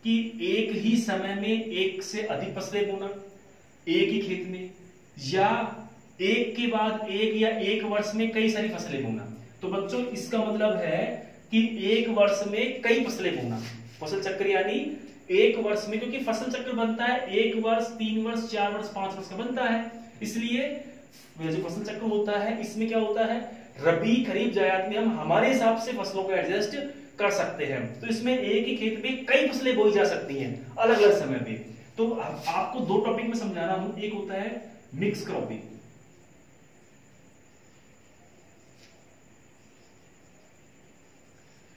कि एक ही समय में एक से अधिक फसलें बोना एक ही खेत में, या एक के बाद एक या एक वर्ष में कई सारी फसलें बोना। तो बच्चों इसका मतलब है कि एक वर्ष में कई फसलें बोना। फसल चक्र यानी एक वर्ष में, क्योंकि फसल चक्र बनता है 1 वर्ष, 3 वर्ष, 4 वर्ष, 5 वर्ष का बनता है, इसलिए जो फसल चक्र होता है इसमें क्या होता है, रबी खरीफ जायद में हम हमारे हिसाब से फसलों को एडजस्ट कर सकते हैं। तो इसमें एक ही खेत में कई फसलें बोई जा सकती हैं अलग अलग समय पे। तो आपको दो टॉपिक में समझा रहा हूं, एक होता है मिक्स क्रॉपिंग,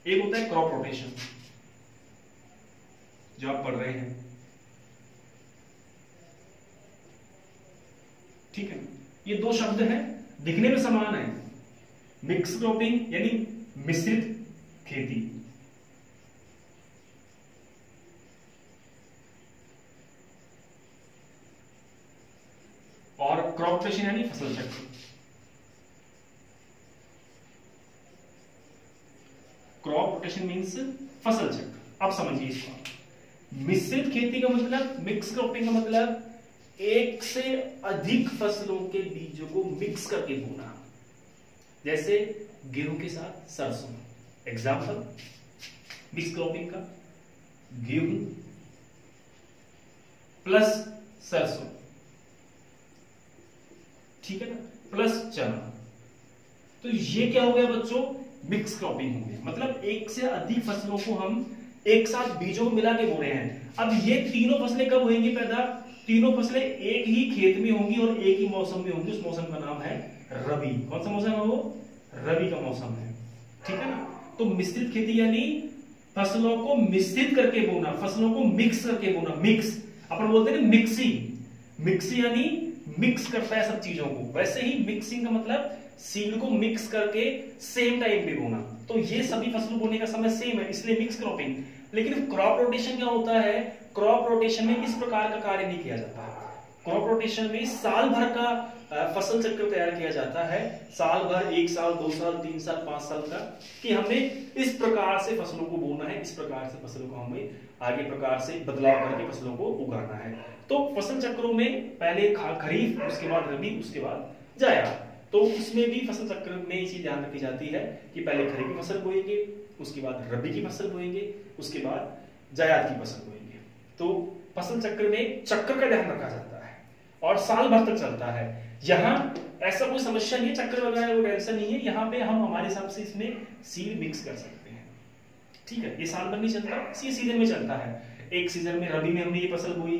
एक होता है क्रॉप रोटेशन जो आप पढ़ रहे हैं, ठीक है। ये दो शब्द हैं, दिखने में समान है। मिक्स क्रॉपिंग यानी मिश्रित खेती, और क्रॉप रोटेशन यानी फसल चक्र। क्रॉप रोटेशन मींस फसल चक्र। अब समझिए इसको, मिश्रित खेती का मतलब, मिक्स क्रॉपिंग का मतलब एक से अधिक फसलों के बीजों को मिक्स करके बोना। जैसे गेहूं के साथ सरसों, एग्जाम्पल मिक्स क्रॉपिंग का, गेहूं प्लस सरसों, ठीक है ना, प्लस चना। तो ये क्या हो गया बच्चों, मिक्स क्रॉपिंग हो गया। मतलब एक से अधिक फसलों को हम एक साथ बीजों को मिला के बो रहे हैं। अब ये तीनों फसलें कब होंगी पैदा, तीनों फसलें एक ही खेत में होंगी और एक ही मौसम में होंगी। उस मौसम का नाम है रबी। कौन सा मौसम है वो, रबी का मौसम है, ठीक है ना। तो मिश्रित खेती यानी फसलों को मिश्रित करके बोना, फसलों को मिक्स करके बोना। मिक्स अपन बोलते हैं मिक्सिंग, मिक्सी यानी मिक्स करता है सब चीजों को। वैसे ही मिक्सिंग का मतलब सीड को मिक्स करके सेम टाइम पे बोना। तो ये सभी फसलों बोने का समय सेम है, इसलिए मिक्स क्रॉपिंग। लेकिन क्रॉप रोटेशन क्या होता है, क्रॉप रोटेशन में इस प्रकार का कार्य नहीं किया जाता है। क्रॉप रोटेशन में साल भर का फसल चक्र तैयार किया जाता है, साल भर, 1 साल, 2 साल, 3 साल, 5 साल का, कि हमें इस प्रकार से फसलों को बोना है, इस प्रकार से फसलों को हमें आगे प्रकार से बदलाव करके फसलों को उगाना है। तो फसल चक्रों में पहले खरीफ, उसके बाद रबी, उसके बाद जायद। तो उसमें भी फसल चक्र में ये चीज ध्यान रखी जाती है कि पहले खरीफ की फसल बोएंगे, उसके बाद रबी की फसल बोएंगे, उसके बाद जायद की फसल बोएंगे। तो फसल चक्र में चक्र का ध्यान रखा जाता है और साल भर तक चलता है। यहाँ ऐसा कोई समस्या नहीं है, चक्र वगैरह वो टेंशन नहीं है। यहाँ पे हम हमारे हिसाब से इसमें सीड मिक्स कर सकते हैं, ठीक है। ये साल भर नहीं चलता, इसी सीजन में चलता है। एक सीजन में रबी में हमने ये फसल बोई,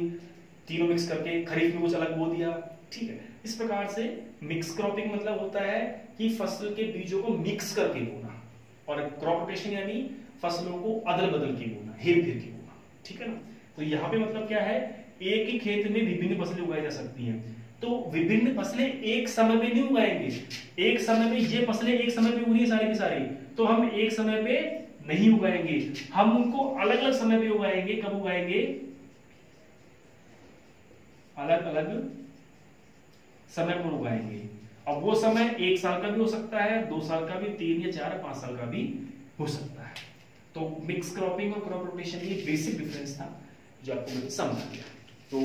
तीनों मिक्स करके, खरीफ में कुछ अलग बो दिया, ठीक है। इस प्रकार से मिक्स क्रॉपिंग मतलब होता है कि फसल के बीजों को मिक्स करके बोना, और क्रॉप रोटेशन यानी फसलों को अदल बदल के बोना, हेर फेर के बोना, ठीक है ना। तो यहाँ पे मतलब क्या है, एक ही खेत में विभिन्न फसलें उगाई जा सकती हैं। तो विभिन्न फसलें एक समय में नहीं उगाएंगे, एक समय में ये फसलें एक समय पे उगी सारी की सारी, तो हम एक समय पे नहीं उगाएंगे, हम उनको अलग अलग समय पे उगाएंगे। कब उगाएंगे, अलग अलग समय पर उगाएंगे। अब वो समय 1 साल का भी हो सकता है, 2 साल का भी, 3 या 4 या 5 साल का भी हो सकता है। तो मिक्स क्रॉपिंग और क्रॉप रोटेशन ये बेसिक डिफरेंस था जो आपको मैंने समझा दिया। तो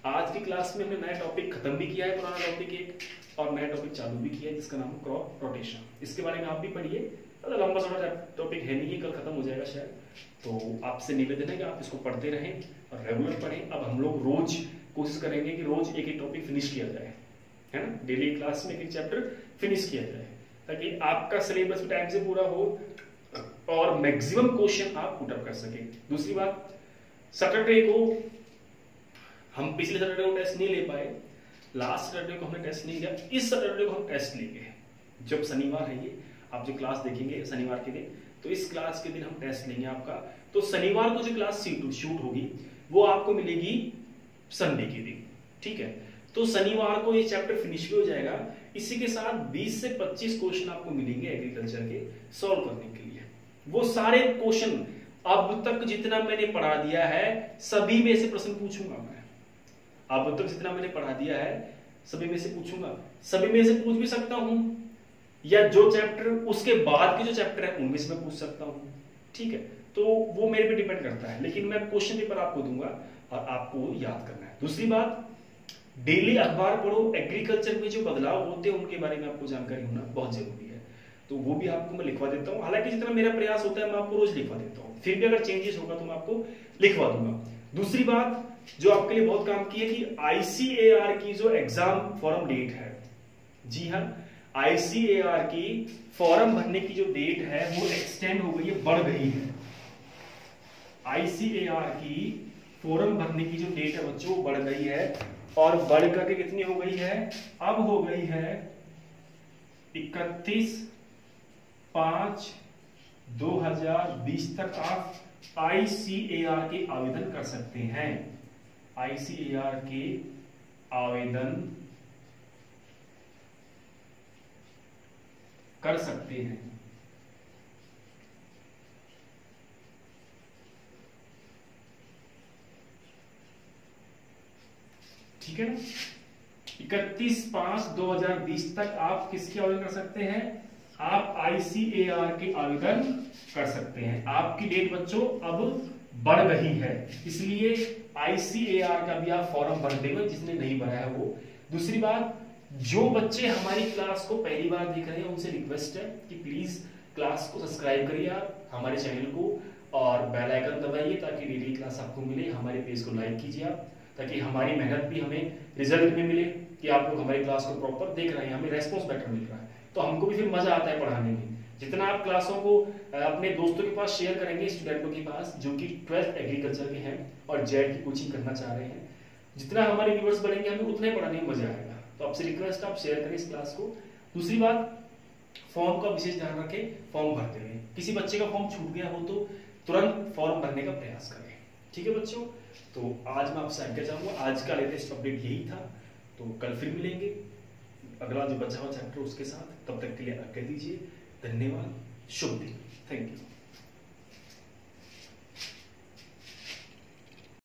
आज की क्लास में हमने नया टॉपिक खत्म भी किया है, पुराना टॉपिक एक, और नया टॉपिक चालू भी किया है जिसका नाम है क्रॉप रोटेशन। इसके बारे में आप भी पढ़िए, मतलब लंबा चौड़ा टॉपिक है नहीं, कल खत्म हो जाएगा शायद। तो आपसे निवेदन है कि आप इसको पढ़ते रहें और रेगुलर पढ़ें। अब हम लोग रोज कोशिश करेंगे कि रोज एक एक टॉपिक फिनिश किया जाए, है ना। डेली क्लास में एक चैप्टर फिनिश किया जाए ताकि आपका सिलेबस टाइम से पूरा हो और मैक्सिमम क्वेश्चन आप पुट अप कर सके। दूसरी बात, सैटरडे को हम पिछले सैटरडे को टेस्ट नहीं ले पाए, लास्ट सैटरडे को हमने टेस्ट नहीं लिया, इस सैटरडे को हम टेस्ट लेंगे। जब शनिवार है ये, आप जो क्लास देखेंगे शनिवार के दिन, तो इस क्लास के दिन हम टेस्ट लेंगे आपका। तो शनिवार को जो क्लास शूट होगी वो आपको मिलेगी संडे के दिन, ठीक है। तो शनिवार को ये चैप्टर फिनिश भी हो जाएगा। इसी के साथ 20 से 25 क्वेश्चन आपको मिलेंगे एग्रीकल्चर के सॉल्व करने के लिए। वो सारे क्वेश्चन अब तक जितना मैंने पढ़ा दिया है सभी में से प्रश्न पूछूंगा मैं। अब तक जितना मैंने पढ़ा दिया है सभी में से पूछूंगा, सभी में से पूछ भी सकता हूं, या जो चैप्टर उसके बाद के जो चैप्टर है उनमें से मैं पूछ सकता हूं, ठीक है। तो वो मेरे पे डिपेंड करता है, लेकिन मैं क्वेश्चन पेपर आपको दूंगा और आपको याद करना है। दूसरी बात, डेली अखबार पढ़ो, एग्रीकल्चर में जो बदलाव होते हैं उनके बारे में आपको जानकारी होना बहुत जरूरी है। तो वो भी आपको मैं लिखवा देता हूँ। हालांकि जितना मेरा प्रयास होता है मैं आपको रोज लिखवा देता हूँ, फिर भी अगर चेंजेस होगा तो मैं आपको लिखवा दूंगा। दूसरी बात जो आपके लिए बहुत काम की है कि ICAR की जो एग्जाम फॉर्म डेट है, जी हाँ, ICAR की फॉर्म भरने की जो डेट है वो एक्सटेंड हो गई है, बढ़ गई है। ICAR की फॉर्म भरने की जो डेट है बच्चों बढ़ गई है, और बढ़ करके कितनी हो गई है, अब हो गई है 31/5/2020 तक आप ICAR के आवेदन कर सकते हैं। ICAR के आवेदन कर सकते हैं। ठीक है ना, 31/5/2020 तक आप किसके आवेदन कर सकते हैं, आप ICAR के आवेदन कर सकते हैं। आपकी डेट बच्चों अब बढ़ गई है, इसलिए ICAR का भी आप फॉर्म भर देंगे जिसने नहीं भरा है वो। दूसरी बात, जो बच्चे हमारी क्लास को पहली बार देख रहे हैं उनसे रिक्वेस्ट है कि प्लीज क्लास को सब्सक्राइब करिए आप हमारे चैनल को, और बेल आइकन दबाइए ताकि डेली क्लास आपको मिले। हमारे पेज को लाइक कीजिए आप, ताकि हमारी मेहनत भी हमें रिजल्ट में मिले कि आप लोग हमारी क्लास को प्रॉपर देख रहे हैं, हमें रेस्पॉन्स बेटर मिल रहा है, तो हमको भी फिर मजा आता है पढ़ाने में। जितना आप क्लासों को अपने दोस्तों के पास शेयर करेंगे, स्टूडेंटों के पास जो कि 12th एग्रीकल्चर के हैं और जेड की कोचिंग करना चाह रहे हैं, जितना हमारे व्यूअर्स बढ़ेंगे हमें उतना ही पढ़ाने में मजा आएगा। तो आपसे रिक्वेस्ट आप शेयर करें इस क्लास को। दूसरी बात, फॉर्म का विशेष ध्यान रखें, फॉर्म भरते हुए किसी बच्चे का फॉर्म छूट गया हो तो तुरंत फॉर्म भरने का प्रयास करें। ठीक है बच्चों, तो आज मैं आपसे आज्ञा चाहूंगा। आज का लेटेस्ट अपडेट यही था, तो कल फिर मिलेंगे अगला जो बचा हुआ चैप्टर उसके साथ। तब तक के लिए आज्ञा दीजिए। धन्यवाद, शुभ दिन, थैंक यू।